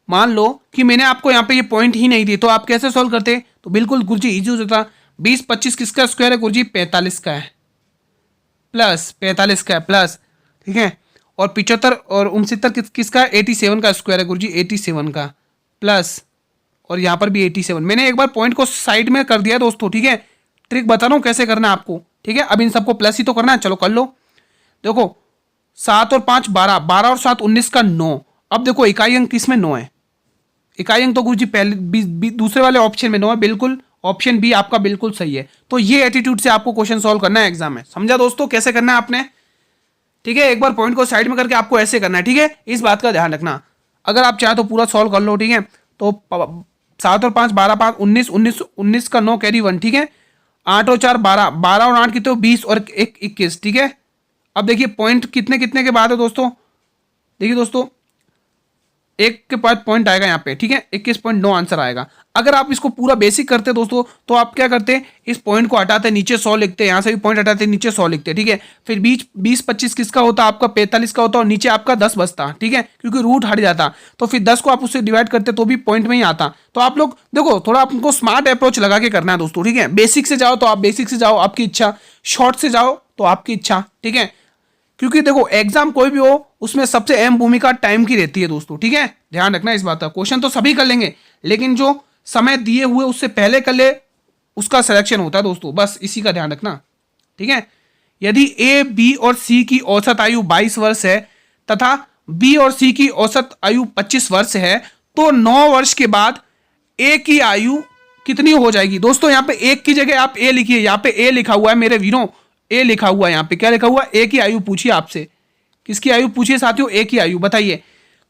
मान लो कि मैंने आपको यहाँ पे ये पॉइंट ही नहीं दिए, तो आप कैसे सॉल्व करते, तो बिल्कुल गुरुजी इजी हो जाता। 20 25 किसका स्क्वायर है गुरुजी, 45 का है, प्लस 45 का है प्लस, ठीक है। और 75 और 69 किसका है, 87 का स्क्वायर है गुरुजी, 87 का प्लस, और यहाँ पर भी 87। मैंने एक बार पॉइंट को साइड में कर दिया दोस्तों, ठीक है। ट्रिक बता रहा हूँ कैसे करना है आपको, ठीक है। अब इन सबको प्लस ही तो करना है, चलो कर लो। देखो 7 और 5 12, 12 और 7 19 का 9। अब देखो इकाई अंक किस में 9 है, इकाई अंक तो गुरुजी पहले दूसरे वाले ऑप्शन में 9 है, बिल्कुल ऑप्शन बी आपका बिल्कुल सही है। तो ये एटीट्यूड से आपको क्वेश्चन सॉल्व करना है एग्जाम में, समझा दोस्तों कैसे करना है आपने, ठीक है। एक बार पॉइंट को साइड में करके आपको ऐसे करना है, ठीक है। इस बात का ध्यान रखना, अगर आप चाहे तो पूरा सॉल्व कर लो, ठीक है। तो 7 और 5 12, 5 19, 19 19 का 9 कैरी 1, ठीक है। 8 और 4 12, 12 और 8 कितने हो 20 और 1 21, ठीक है। अब देखिए पॉइंट कितने कितने के बाद है दोस्तों, देखिए दोस्तों 1 के बाद पॉइंट आएगा यहाँ पे, ठीक है। 21.9 आंसर आएगा। अगर आप इसको पूरा बेसिक करते दोस्तों, तो आप क्या करते, इस पॉइंट को हटाते नीचे 100 लिखते, यहाँ से भी पॉइंट हटाते नीचे 100 लिखते, ठीक है। फिर 20 25 किसका होता, आपका 45 का होता और नीचे आपका 10 बचता, ठीक है, क्योंकि रूट हट जाता। तो फिर 10 को आप उससे डिवाइड करते तो भी पॉइंट में ही आता। तो आप लोग देखो थोड़ा आपको स्मार्ट अप्रोच लगा के करना है दोस्तों, ठीक है। बेसिक से जाओ तो आप बेसिक से जाओ, आपकी इच्छा, शॉर्ट से जाओ तो आपकी इच्छा, ठीक है। क्योंकि देखो एग्जाम कोई भी हो उसमें सबसे अहम भूमिका टाइम की रहती है दोस्तों, ठीक है। ध्यान रखना इस बात का। क्वेश्चन तो सभी कर लेंगे, लेकिन जो समय दिए हुए उससे पहले कर ले उसका सिलेक्शन होता है दोस्तों, बस इसी का ध्यान रखना, ठीक है। यदि ए बी और सी की औसत आयु 22 वर्ष है तथा बी और सी की औसत आयु 25 वर्ष है, तो 9 वर्ष के बाद ए की आयु कितनी हो जाएगी दोस्तों। यहाँ पे 1 की जगह आप ए लिखिए, यहाँ पे ए लिखा हुआ है मेरे वीरों, ए लिखा हुआ है यहाँ पे, क्या लिखा हुआ है, ए की आयु पूछिए आपसे, किसकी आयु पूछिए साथियों, ए की आयु बताइए।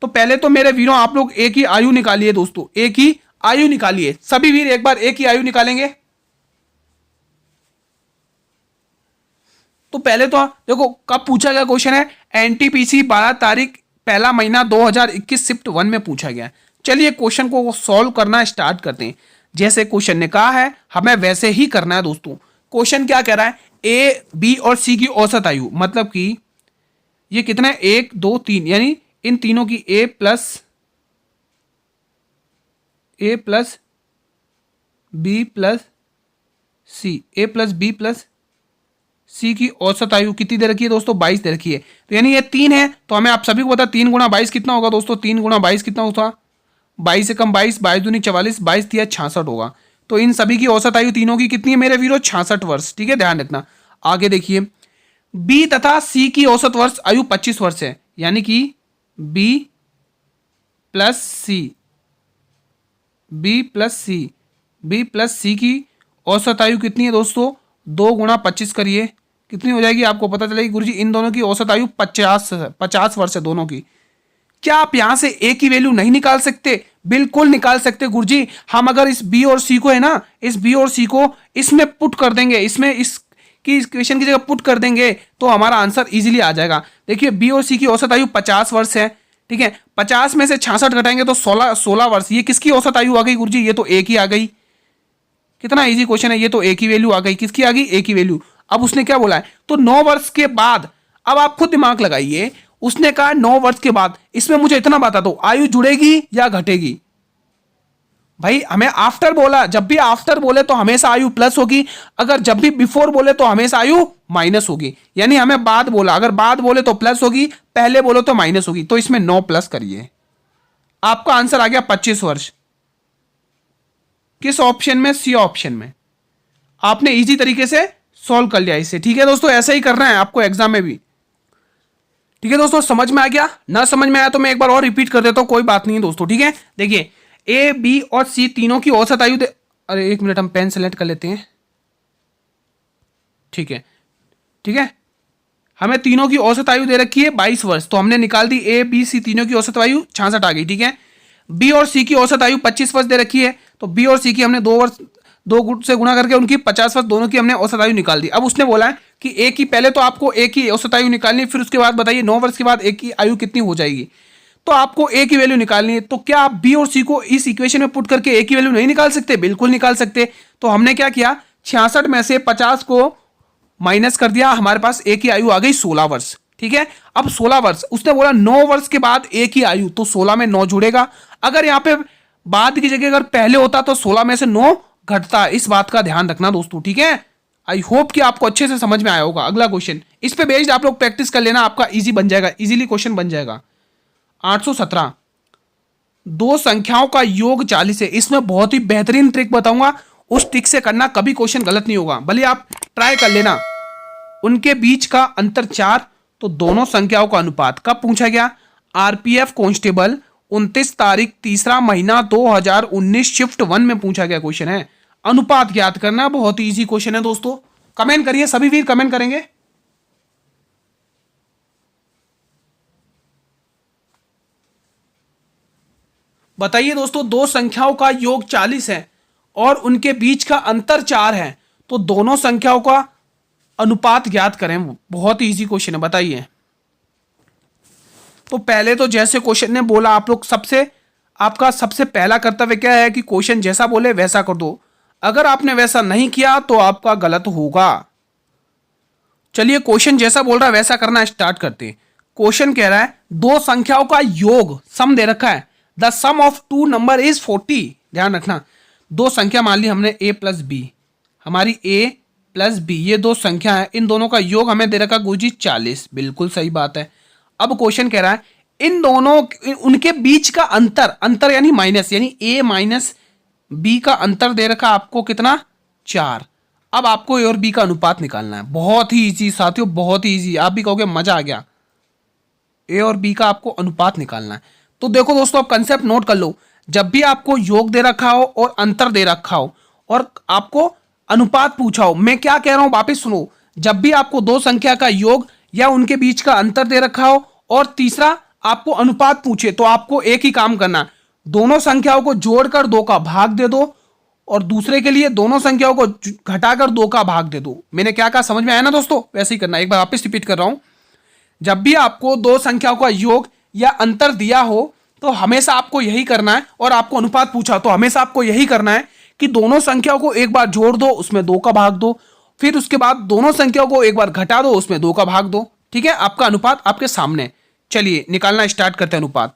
तो पहले तो मेरे वीरों आप लोग ए की आयु निकालिए दोस्तों, ए की आयु निकालिए सभी वीर, एक बार एक ही आयु निकालेंगे। तो पहले तो देखो कब पूछा गया क्वेश्चन है, एनटीपीसी 12 तारीख पहला महीना 2021 शिफ्ट 1 में पूछा गया। चलिए क्वेश्चन को सॉल्व करना स्टार्ट करते हैं। जैसे क्वेश्चन ने कहा है हमें वैसे ही करना है दोस्तों। क्वेश्चन क्या कह रहा है, ए बी और सी की औसत आयु, मतलब कि ये कितना है 1 2 3, यानी इन तीनों की ए प्लस बी प्लस सी, ए प्लस बी प्लस सी की औसत आयु कितनी दे रखी है दोस्तों, 22 दे रखी है। तो यानी ये 3 है, तो हमें आप सभी को पता 3 गुणा 22 कितना होगा दोस्तों, 3 गुणा 22 कितना होता, 22 से कम 22, 22 दूनी 44, 22 तिया 66 होगा। तो इन सभी की औसत आयु तीनों की कितनी है मेरे वीरों, 66 वर्ष। ठीक है, ध्यान रखना। आगे देखिए, बी तथा सी की औसत वर्ष आयु 25 वर्ष है, यानी कि बी प्लस सी की औसत आयु कितनी है दोस्तों, 2 गुणा 25 करिए, कितनी हो जाएगी आपको पता चलेगी गुरुजी। इन दोनों की औसत आयु 50 वर्ष है दोनों की। क्या आप यहां से ए की वैल्यू नहीं निकाल सकते, बिल्कुल निकाल सकते गुरुजी। हम अगर इस बी और सी को है ना, इस बी और सी को इसमें पुट कर देंगे, इसमें इसकी इक्वेशन की जगह पुट कर देंगे तो हमारा आंसर इजीली आ जाएगा। देखिए बी और सी की औसत आयु 50 वर्ष है, ठीक है, 50 में से 66 घटाएंगे तो 16 वर्ष। ये किसकी औसत आयु आ गई गुरुजी, ये तो ए की आ गई। कितना इजी क्वेश्चन है, ये तो ए की वैल्यू आ गई। किसकी आ गई, ए की वैल्यू। अब उसने क्या बोला है, तो 9 वर्ष के बाद, अब आप खुद दिमाग लगाइए, उसने कहा 9 वर्ष के बाद, इसमें मुझे इतना बता दो आयु जुड़ेगी या घटेगी। भाई हमें आफ्टर बोला, जब भी आफ्टर बोले तो हमेशा आयु प्लस होगी, अगर जब भी बिफोर बोले तो हमेशा आयु माइनस होगी। यानी हमें बाद बोला, अगर बाद बोले तो प्लस होगी, पहले बोलो तो माइनस होगी। तो इसमें 9 प्लस करिए, आपका आंसर आ गया 25 वर्ष। किस ऑप्शन में, सी ऑप्शन में। आपने इजी तरीके से सॉल्व कर लिया इसे। ठीक है दोस्तों, ऐसा ही करना है आपको एग्जाम में भी। ठीक है दोस्तों, समझ में आ गया, ना समझ में आया तो मैं एक बार और रिपीट कर देता हूं, कोई बात नहीं है दोस्तों। ठीक है, देखिए ए बी और सी तीनों की औसत आयु अरे एक मिनट, हम पेन सेलेक्ट कर लेते हैं। ठीक है, ठीक है, हमें तीनों की औसत आयु दे रखी है 22 वर्ष, तो हमने निकाल दी ए बी सी तीनों की औसत आयु 66 आ गई। ठीक है, बी और सी की औसत आयु 25 वर्ष दे रखी है, तो बी और सी की हमने 2 वर्ष 2 से गुणा करके उनकी 50 वर्ष दोनों की हमने औसत आयु निकाल दी। अब उसने बोला है कि ए की, पहले तो आपको ए की औसत आयु निकालनी, फिर उसके बाद बताइए 9 वर्ष के बाद ए की आयु कितनी हो जाएगी। तो आपको ए की वैल्यू निकालनी है। तो क्या आप बी और सी को इस इक्वेशन में पुट करके ए की वैल्यू नहीं निकाल सकते, बिल्कुल निकाल सकते। तो हमने क्या किया, 66 में से 50 को माइनस कर दिया, हमारे पास ए की आयु आ गई 16 वर्ष। ठीक है, अब 16 वर्ष, उसने बोला 9 वर्ष के बाद ए की आयु, तो 16 में 9 जुड़ेगा। अगर यहां पे बाद की जगह अगर पहले होता तो 16 में से 9 घटता। इस बात का ध्यान रखना दोस्तों। ठीक है, आई होप कि आपको अच्छे से समझ में आया होगा। अगला क्वेश्चन, इस पे बेस्ड आप लोग प्रैक्टिस कर लेना, आपका इजी बन जाएगा, इजीली क्वेश्चन बन जाएगा। 817, दो संख्याओं का योग 40 है। इसमें बहुत ही बेहतरीन ट्रिक बताऊंगा, उस ट्रिक से करना, कभी क्वेश्चन गलत नहीं होगा, भले आप ट्राई कर लेना। उनके बीच का अंतर 4, तो दोनों संख्याओं का अनुपात। कब पूछा गया, आरपीएफ कांस्टेबल 29 तारीख तीसरा महीना 2019 शिफ्ट 1 में पूछा गया क्वेश्चन है। अनुपात ज्ञात करना, बहुत ही इजी क्वेश्चन है दोस्तों। कमेंट करिए, सभी वीर कमेंट करेंगे। बताइए दोस्तों, दो संख्याओं का योग 40 है और उनके बीच का अंतर 4 है, तो दोनों संख्याओं का अनुपात ज्ञात करें। बहुत ही इजी क्वेश्चन है, बताइए। तो पहले तो जैसे क्वेश्चन ने बोला, आप लोग आपका सबसे पहला कर्तव्य क्या है कि क्वेश्चन जैसा बोले वैसा कर दो। अगर आपने वैसा नहीं किया तो आपका गलत होगा। चलिए, क्वेश्चन जैसा बोल रहा है वैसा करना स्टार्ट करते हैं। क्वेश्चन कह रहा है दो संख्याओं का योग, सम दे रखा है, the sum of two number is 40। ध्यान रखना, दो संख्या मान ली हमने a प्लस बी, हमारी a प्लस बी, ये दो संख्या है, इन दोनों का योग हमें दे रखा गुरुजी 40। बिल्कुल सही बात है। अब क्वेश्चन कह रहा है इन दोनों, उनके बीच का अंतर यानी माइनस, यानी a माइनस बी का अंतर दे रखा आपको कितना, 4। अब आपको ए और बी का अनुपात निकालना है। बहुत ही इजी साथियों, बहुत ही इजी। आप भी कहोगे मजा आ गया। ए और बी का आपको अनुपात निकालना है। तो देखो दोस्तों, आप कंसेप्ट नोट कर लो। जब भी आपको योग दे रखा हो और अंतर दे रखा हो और आपको अनुपात पूछा हो, मैं क्या कह रहा हूं वापिस सुनो। जब भी आपको दो संख्या का योग या उनके बीच का अंतर दे रखा हो और तीसरा आपको अनुपात पूछे, तो आपको एक ही काम करना, दोनों संख्याओं को जोड़कर 2 का भाग दे दो, और दूसरे के लिए दोनों संख्याओं को घटाकर 2 का भाग दे दो। मैंने क्या कहा, समझ में आया ना दोस्तों? वैसे ही करना है। एक बार वापस रिपीट कर रहा हूं, जब भी आपको दो संख्याओं का योग या अंतर दिया हो तो हमेशा आपको यही करना है, और आपको अनुपात पूछा तो हमेशा आपको यही करना है कि दोनों संख्याओं को एक बार जोड़ दो, उसमें 2 का भाग दो, फिर उसके बाद दोनों संख्याओं को एक बार घटा दो, उसमें 2 का भाग दो। ठीक है, आपका अनुपात आपके सामने। चलिए निकालना स्टार्ट करते हैं अनुपात।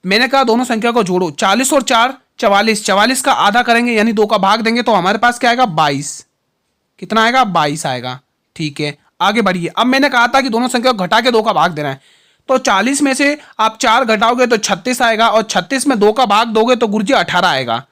मैंने कहा दोनों संख्या को जोड़ो, 40 और 4 44, 44 का आधा करेंगे यानी 2 का भाग देंगे तो हमारे पास क्या आएगा, 22। कितना आएगा, 22 आएगा। ठीक है, आगे बढ़िए। अब मैंने कहा था कि दोनों संख्या को घटा के 2 का भाग देना है, तो 40 में से आप 4 घटाओगे तो 36 आएगा, और 36 में 2 का भाग दोगे तो गुरुजी 18 आएगा।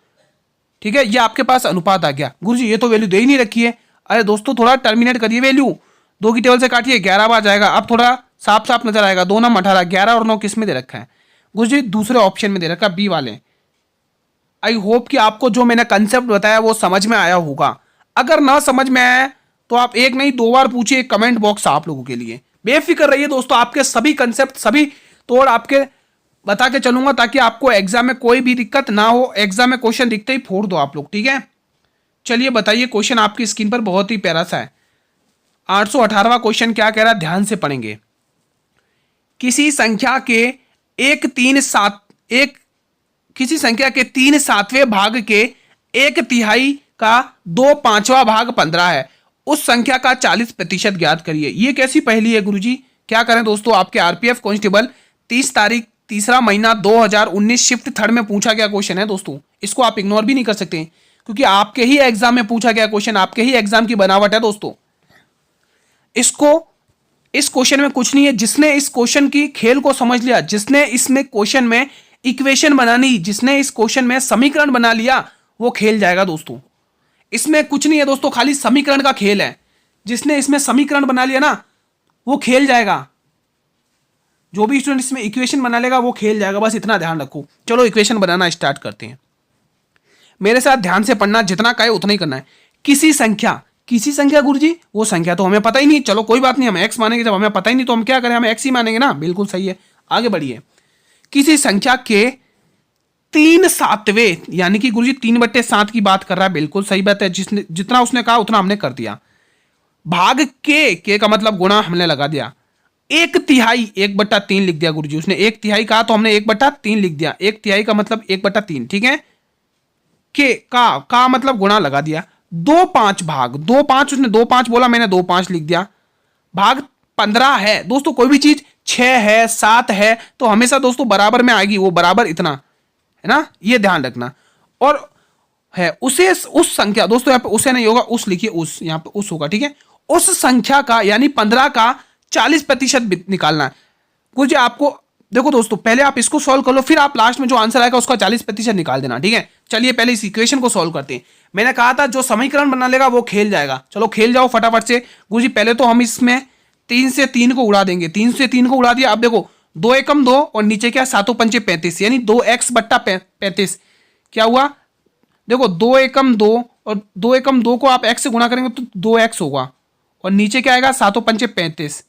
ठीक है, ये आपके पास अनुपात आ गया। गुरुजी ये तो वैल्यू दे ही नहीं रखी है। अरे दोस्तों थोड़ा टर्मिनेट करिए, वैल्यू 2 की टेबल से काटिए, 11 आ जाएगा। अब थोड़ा साफ साफ नजर आएगा, 2 9 18, 11 और 9 किस में दे रखा है, गुरुजी दूसरे ऑप्शन में दे रखा है, बी वाले। आई होप कि आपको जो मैंने कंसेप्ट बताया वो समझ में आया होगा। अगर ना समझ में आया तो आप एक नहीं 2 बार पूछिए, कमेंट बॉक्स आप लोगों के लिए। बेफिक्र रहिए दोस्तों, आपके सभी कंसेप्ट सभी तोड़ आपके बता के चलूंगा, ताकि आपको एग्जाम में कोई भी दिक्कत ना हो। एग्जाम में क्वेश्चन दिखते ही फोड़ दो आप लोग। ठीक है, चलिए बताइए, क्वेश्चन आपकी स्क्रीन पर बहुत ही प्यारा सा है। 818वां क्वेश्चन क्या कह रहा है, ध्यान से पढ़ेंगे। किसी संख्या के किसी संख्या के 3/7वें भाग के 1/3 का 2/5वां भाग 15 है, उस संख्या का 40% ज्ञात करिए। ये कैसी पहेली है गुरुजी? क्या करें दोस्तों, आपके आरपीएफ कांस्टेबल 30 तारीख 3रा महीना 2019 शिफ्ट 3rd में पूछा गया क्वेश्चन है दोस्तों। इसको आप इग्नोर भी नहीं कर सकते, क्योंकि आपके ही एग्जाम में पूछा गया क्वेश्चन, आपके ही एग्जाम की बनावट है दोस्तों। इस क्वेश्चन में कुछ नहीं है। जिसने इस क्वेश्चन की खेल को समझ लिया, जिसने इसमें क्वेश्चन में इक्वेशन बनानी, जिसने इस क्वेश्चन में समीकरण बना लिया, वो खेल जाएगा दोस्तों। इसमें कुछ नहीं है दोस्तों, खाली समीकरण का खेल है। जिसने इसमें समीकरण बना लिया ना, वो खेल जाएगा। जो भी स्टूडेंट इसमें इक्वेशन बना लेगा वो खेल जाएगा, बस इतना ध्यान रखो। चलो इक्वेशन बनाना स्टार्ट करते हैं। मेरे साथ ध्यान से पढ़ना, जितना कहे उतना ही करना है। किसी संख्या गुरुजी, वो संख्या तो हमें पता ही नहीं। चलो कोई बात नहीं, हम एक्स मानेंगे। जब हमें पता ही नहीं तो हम क्या करें, हम एक्स ही मानेंगे ना। बिल्कुल सही है, आगे बढ़िए। किसी संख्या के 3/7वें, यानी कि गुरुजी 3/7 की बात कर रहा है। बिल्कुल सही बात है, जितना उसने कहा उतना हमने कर दिया। भाग के का मतलब गुणा हमने लगा दिया। 1/3, 1/3 लिख दिया गुरुजी। उसने 1/3 कहा तो हमने 1/3 लिख दिया। 1/3 का मतलब 1/3। ठीक है, के का मतलब गुणा लगा दिया। 2/5 भाग, 2/5 उसने 2/5 बोला, मैंने 2/5 लिख दिया। भाग 15 है दोस्तों। कोई भी चीज 6 है 7 है तो हमेशा दोस्तों बराबर में आएगी, वो बराबर इतना है ना, ये ध्यान रखना। और है उसे, उस संख्या दोस्तों, यहाँ पे उसे नहीं होगा, उस लिखिए, उस यहाँ पे उस होगा। ठीक है, उस संख्या का यानी 15 का 40% निकालना है। कुछ आपको देखो दोस्तों, पहले आप इसको सॉल्व कर लो, फिर आप लास्ट में जो आंसर आएगा उसका 40% निकाल देना। ठीक है, चलिए पहले इस इक्वेशन को सॉल्व करते हैं। मैंने कहा था जो समीकरण बना लेगा वो खेल जाएगा। चलो खेल जाओ फटाफट से। गुरुजी पहले तो हम इसमें 3 से 3 को उड़ा देंगे। 3 से 3 को उड़ा दिया। अब देखो 2 एकम 2 और नीचे क्या, 7 पंचे 35, यानी 2x/35 क्या हुआ। देखो 2 एकम 2 और 2 एकम 2 को आप x से गुणा करेंगे तो 2x होगा, और नीचे क्या आएगा, 7 पंचे 35,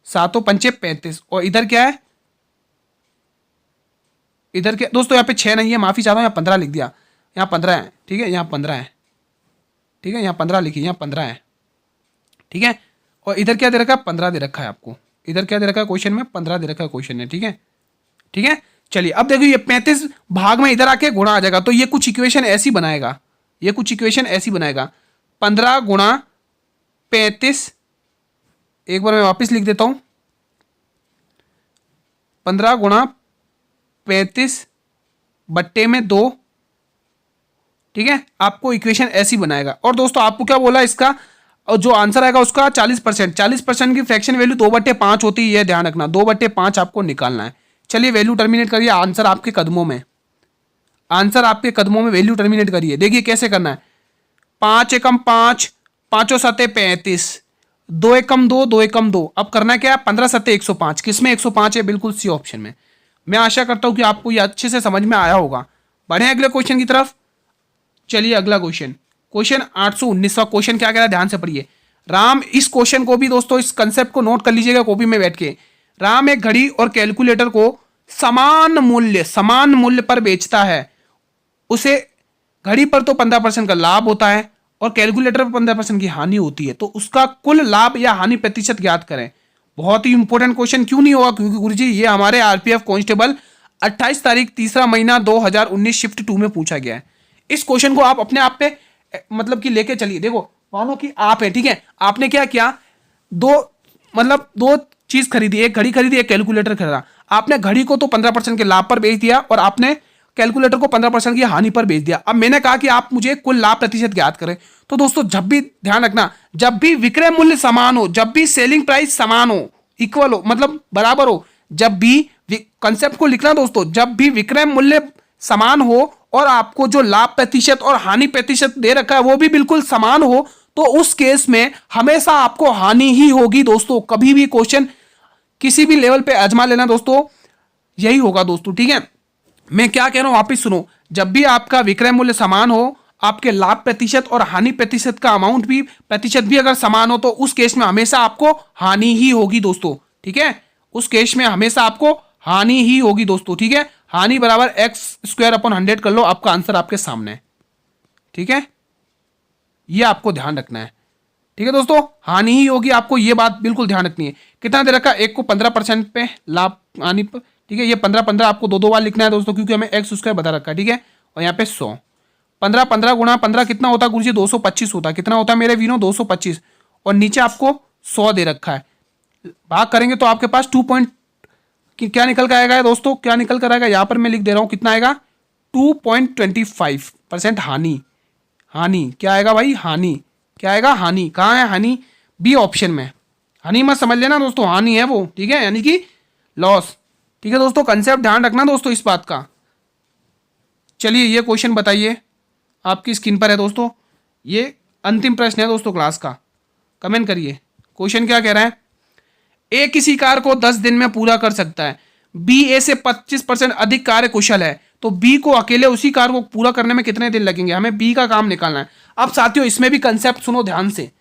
7 पंचे 35। और इधर क्या है, इधर क्या दोस्तों, यहाँ पे 6 नहीं है, माफी चाहता हूँ, यहाँ 15 लिख दिया। यहाँ 15 है। ठीक है, यहाँ 15 है। ठीक है, यहाँ 15 लिखिए, यहाँ 15 है। ठीक है, और इधर क्या दे रखा है, 15 दे रखा है आपको। इधर क्या दे रखा है क्वेश्चन में, 15 दे रखा है क्वेश्चन में। ठीक है, ठीक है, चलिए अब देखिए ये 35 भाग में इधर आके गुणा आ जाएगा, तो ये कुछ इक्वेशन ऐसी बनाएगा, ये कुछ इक्वेशन ऐसी बनाएगा। 15 गुणा 35, एक बार मैं वापस लिख देता हूं, 15 गुणा 35 बट्टे में 2। ठीक है, आपको इक्वेशन ऐसी बनाएगा। और दोस्तों आपको क्या बोला, इसका और जो आंसर आएगा उसका 40%, 40% की फ्रैक्शन वैल्यू 2/5 होती है, ये ध्यान रखना। 2/5 आपको निकालना है। चलिए वैल्यू टर्मिनेट करिए, आंसर आपके कदमों में, आंसर आपके कदमों में, वैल्यू टर्मिनेट करिए। देखिए कैसे करना है। 5 एकम 5, 5 7 35, 2 एकम 2, 2 एकम 2। अब करना क्या है, 15 7 105। किसमें 105 है, बिल्कुल सी ऑप्शन में। मैं आशा करता हूं कि आपको ये अच्छे से समझ में आया होगा। बढ़े अगले क्वेश्चन की तरफ। चलिए अगला क्वेश्चन, क्वेश्चन 819वां क्वेश्चन क्या कह रहा है, ध्यान से पढ़िए। राम, इस क्वेश्चन को भी दोस्तों, इस कंसेप्ट को नोट कर लीजिएगा कॉपी में बैठ के। राम एक घड़ी और कैलकुलेटर को समान मूल्य पर बेचता है, उसे घड़ी पर तो 15% का लाभ होता है और कैलकुलेटर पर 15% की हानि होती है, तो उसका कुल लाभ या हानि प्रतिशत ज्ञात करें। बहुत ही इंपॉर्टेंट क्वेश्चन क्यों नहीं होगा, क्योंकि गुरुजी ये हमारे आरपीएफ कांस्टेबल 28 तारीख 3 महीना 2019 शिफ्ट 2 में पूछा गया है। इस क्वेश्चन को आप अपने आप पे मतलब कि लेके चलिए। देखो मानो कि आप है, ठीक है, आपने क्या किया, दो चीज खरीदी, एक घड़ी खरीदी, एक कैलकुलेटर खरीदा। आपने घड़ी को तो 15% के लाभ पर बेच दिया और आपने कैलकुलेटर को 15% की हानि पर बेच दिया। अब मैंने कहा कि आप मुझे कुल लाभ प्रतिशत ज्ञात करें। तो दोस्तों जब भी ध्यान रखना, जब भी विक्रय मूल्य समान हो, जब भी सेलिंग प्राइस समान हो, इक्वल हो, मतलब बराबर हो, जब भी कंसेप्ट को लिखना दोस्तों, जब भी विक्रय मूल्य समान हो और आपको जो लाभ प्रतिशत और हानि प्रतिशत दे रखा है वो भी बिल्कुल समान हो, तो उस केस में हमेशा आपको हानि ही होगी दोस्तों। कभी भी क्वेश्चन किसी भी लेवल पे आजमा लेना दोस्तों, यही होगा दोस्तों, ठीक है। मैं क्या कह रहा हूं वापिस सुनो, जब भी आपका विक्रय मूल्य समान हो, आपके लाभ प्रतिशत और हानि प्रतिशत का अमाउंट भी प्रतिशत भी अगर समान हो, तो उस केस में हमेशा आपको हानि ही होगी दोस्तों, ठीक है। उस केस में हमेशा आपको हानि ही होगी दोस्तों, ठीक है। हानि बराबर x²/100 कर लो, आपका आंसर आपके सामने है, ठीक है। ये आपको ध्यान रखना है, ठीक है दोस्तों, हानि ही होगी, आपको ये बात बिल्कुल ध्यान रखनी है। कितना दे रखा है, एक को 15% पे लाभ हानि पर, ठीक है। ये 15 आपको दो बार लिखना है दोस्तों, क्योंकि हमें x² बता रखा है, ठीक है। और यहाँ पे 100, 15 गुणा 15 कितना होता है गुरुजी, 225 होता है। कितना होता है मेरे वीरों, 225, और नीचे आपको 100 दे रखा है। भाग करेंगे तो आपके पास 2 क्या निकल कर आएगा दोस्तों, क्या निकल कर आएगा, यहाँ पर मैं लिख दे रहा हूँ, कितना आएगा, 2.25% हानि। हानि क्या आएगा भाई, हानि क्या आएगा, हानि कहाँ है, हानि बी ऑप्शन में। हानि मत समझ लेना दोस्तों, हानि है वो, ठीक है, यानी कि लॉस, ठीक है दोस्तों। कंसेप्ट ध्यान रखना दोस्तों इस बात का। चलिए ये क्वेश्चन बताइए, आपकी स्क्रीन पर है दोस्तों, ये अंतिम प्रश्न है दोस्तों क्लास का, कमेंट करिए। क्वेश्चन क्या कह रहा है, ए किसी कार्य को 10 दिन में पूरा कर सकता है, बी ए से 25% अधिक कार्य कुशल है, तो बी को अकेले उसी कार्य को पूरा करने में कितने दिन लगेंगे, हमें बी का काम निकालना है। अब साथियों इसमें भी कंसेप्ट सुनो ध्यान से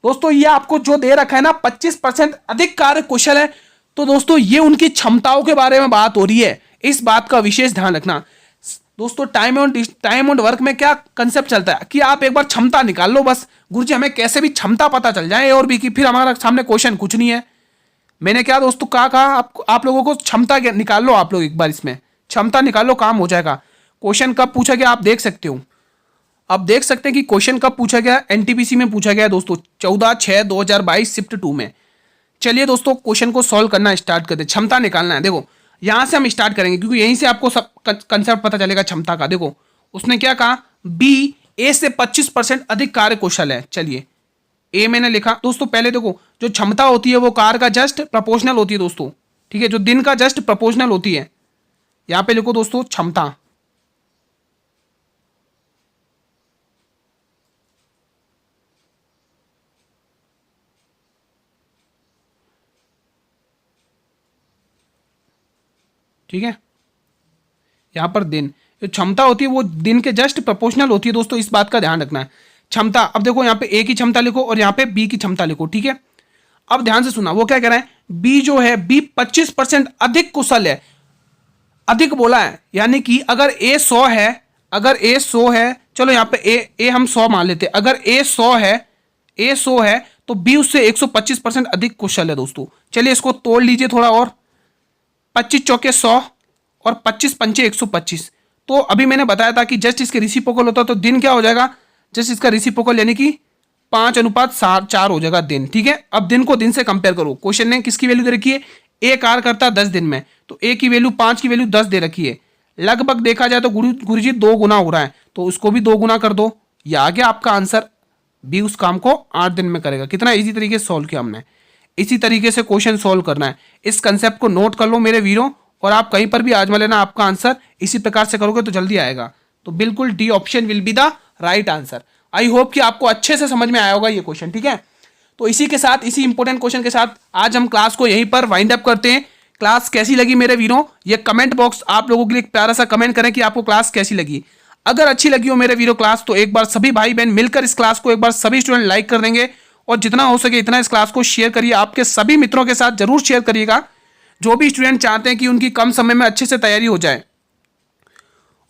दोस्तों, ये आपको जो दे रखा है ना 25% अधिक कार्य कुशल है, तो दोस्तों ये उनकी क्षमताओं के बारे में बात हो रही है, इस बात का विशेष ध्यान रखना दोस्तों। टाइम एंड वर्क में क्या कंसेप्ट चलता है कि आप एक बार क्षमता निकाल लो बस, गुरुजी हमें कैसे भी क्षमता पता चल जाए और भी की, फिर हमारा सामने क्वेश्चन कुछ नहीं है। मैंने क्या दोस्तों कहा आप लोगों को क्षमता निकाल लो, आप लोग एक बार इसमें क्षमता निकाल लो, काम हो जाएगा। क्वेश्चन कब पूछा गया आप देख सकते हो, आप देख सकते हैं कि क्वेश्चन कब पूछा गया, एनटीपीसी में पूछा गया दोस्तों, 14/6/2022 शिफ्ट 2 में। चलिए दोस्तों क्वेश्चन को सॉल्व करना स्टार्ट करते, क्षमता निकालना है। देखो यहां से हम स्टार्ट करेंगे, क्योंकि यहीं से आपको सब कंसेप्ट पता चलेगा क्षमता का। देखो उसने क्या कहा, बी ए से 25% अधिक कार्य कुशल है। चलिए ए मैंने लिखा दोस्तों, पहले देखो जो क्षमता होती है वो कार्य का जस्ट प्रोपोर्शनल होती है दोस्तों, ठीक है, जो दिन का जस्ट प्रोपोर्शनल होती है। यहां पे लिखो दोस्तों क्षमता, ठीक है। यहां पर दिन, जो क्षमता होती है वो दिन के जस्ट प्रोपोर्शनल होती है दोस्तों, इस बात का ध्यान रखना है। क्षमता, अब देखो यहाँ पे ए की क्षमता लिखो और यहाँ पे बी की क्षमता लिखो, ठीक है। अब ध्यान से सुना, वो क्या कह रहा है, बी जो है बी 25% अधिक कुशल है, अधिक बोला है, यानी कि अगर ए 100 है, अगर ए 100 है, चलो यहाँ पे ए हम 100 मान लेते हैं, अगर ए 100 है, ए 100 है तो बी उससे 125% अधिक कुशल है दोस्तों। चलिए इसको तोड़ लीजिए थोड़ा और, 25 चौके 100 और 25 पंचे 125। तो अभी मैंने बताया था कि जस्ट इसके रेसिप्रोकल होता तो दिन क्या हो जाएगा, जस्ट इसका रेसिप्रोकल यानी कि 5:4 हो जाएगा दिन, ठीक है। अब दिन को दिन से कंपेयर करो, क्वेश्चन ने किसकी वैल्यू दे रखी है, ए कार्य करता है 10 दिन में, तो ए की वैल्यू 5 की वैल्यू 10 दे रखी है। लगभग देखा जाए तो गुरुजी 2 गुना हो रहा है, तो उसको भी 2 गुना कर दो, ये आ गया आपका आंसर। बी उस काम को 8 दिन में करेगा। कितना इजी तरीके से सॉल्व किया हमने, इसी तरीके से क्वेश्चन सॉल्व करना है। इस कंसेप्ट को नोट कर लो मेरे वीरों, और आप कहीं पर भी आजमा लेना, आपका आंसर इसी प्रकार से करोगे तो जल्दी आएगा। तो बिल्कुल D option will be the right answer. I hope कि आपको अच्छे से समझ में आया होगा ये क्वेश्चन, ठीक है। तो इसी के साथ, इसी इंपॉर्टेंट क्वेश्चन के साथ आज हम क्लास को यहीं पर वाइंड अप करते हैं। क्लास कैसी लगी मेरे वीरों, ये कमेंट बॉक्स आप लोगों के लिए एक प्यारा सा कमेंट करें कि आपको क्लास कैसी लगी। अगर अच्छी लगी हो मेरे वीरों क्लास, तो एक बार सभी भाई बहन मिलकर इस क्लास को एक बार सभी स्टूडेंट लाइक कर देंगे, और जितना हो सके इतना इस क्लास को शेयर करिए, आपके सभी मित्रों के साथ जरूर शेयर करिएगा जो भी स्टूडेंट चाहते हैं कि उनकी कम समय में अच्छे से तैयारी हो जाए।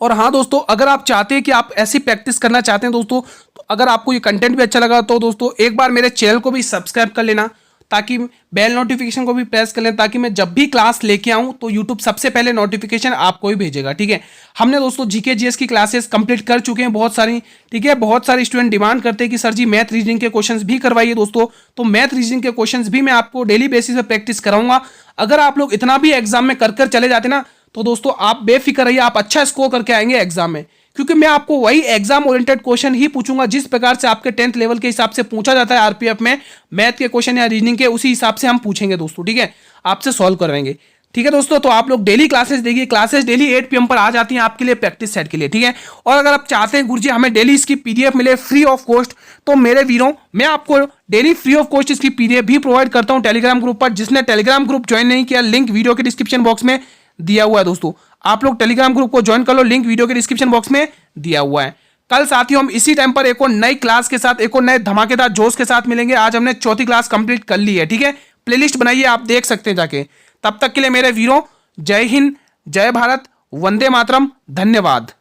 और हाँ दोस्तों, अगर आप चाहते हैं कि आप ऐसी प्रैक्टिस करना चाहते हैं दोस्तों, तो अगर आपको ये कंटेंट भी अच्छा लगा तो दोस्तों एक बार मेरे चैनल को भी सब्सक्राइब कर लेना, ताकि बेल नोटिफिकेशन को भी प्रेस कर लें, ताकि मैं जब भी क्लास लेके आऊँ तो यूट्यूब सबसे पहले नोटिफिकेशन आपको ही भेजेगा। ठीक है, हमने दोस्तों जीके जीएस की क्लासेस कंप्लीट कर चुके हैं बहुत सारी। ठीक है, बहुत सारे स्टूडेंट डिमांड करते हैं कि सर जी मैथ रीजनिंग के क्वेश्चंस भी करवाइए दोस्तों, तो मैथ रीजनिंग के क्वेश्चंस भी मैं आपको डेली बेसिस पे प्रैक्टिस कराऊंगा। अगर आप लोग इतना भी एग्जाम में कर चले जाते ना, तो दोस्तों आप बेफिक्र रहिए, आप अच्छा स्कोर करके आएंगे एग्जाम में, क्योंकि मैं आपको वही एग्जाम ओरिएंटेड क्वेश्चन ही पूछूंगा जिस प्रकार से आपके 10th लेवल के हिसाब से पूछा जाता है आरपीएफ में मैथ के क्वेश्चन या रीजनिंग के, उसी हिसाब से हम पूछेंगे दोस्तों। ठीक है, आपसे सॉल्व करवाएंगे। ठीक है दोस्तों, तो आप लोग डेली क्लासेस देखिए, क्लासेस डेली 8 PM पर आ जाती हैं आपके लिए प्रैक्टिस सेट के लिए। ठीक है, और अगर आप चाहते हैं गुरुजी हमें डेली इसकी पीडीएफ मिले फ्री ऑफ कॉस्ट, तो मेरे वीरों मैं आपको डेली फ्री ऑफ कॉस्ट इसकी पीडीएफ भी प्रोवाइड करता हूं टेलीग्राम ग्रुप पर। जिसने टेलीग्राम ग्रुप ज्वाइन नहीं किया, लिंक वीडियो के डिस्क्रिप्शन बॉक्स में दिया हुआ है दोस्तों, आप लोग टेलीग्राम ग्रुप को ज्वाइन कर लो, लिंक वीडियो के डिस्क्रिप्शन बॉक्स में दिया हुआ है। कल साथियों हम इसी टाइम पर एक और नई क्लास के साथ, एक और नए धमाकेदार जोश के साथ मिलेंगे। आज हमने चौथी क्लास कंप्लीट कर ली है। ठीक है, प्लेलिस्ट बनाइए, आप देख सकते हैं जाके। तब तक के लिए मेरे वीरों, जय हिंद, जय भारत, वंदे मातरम, धन्यवाद।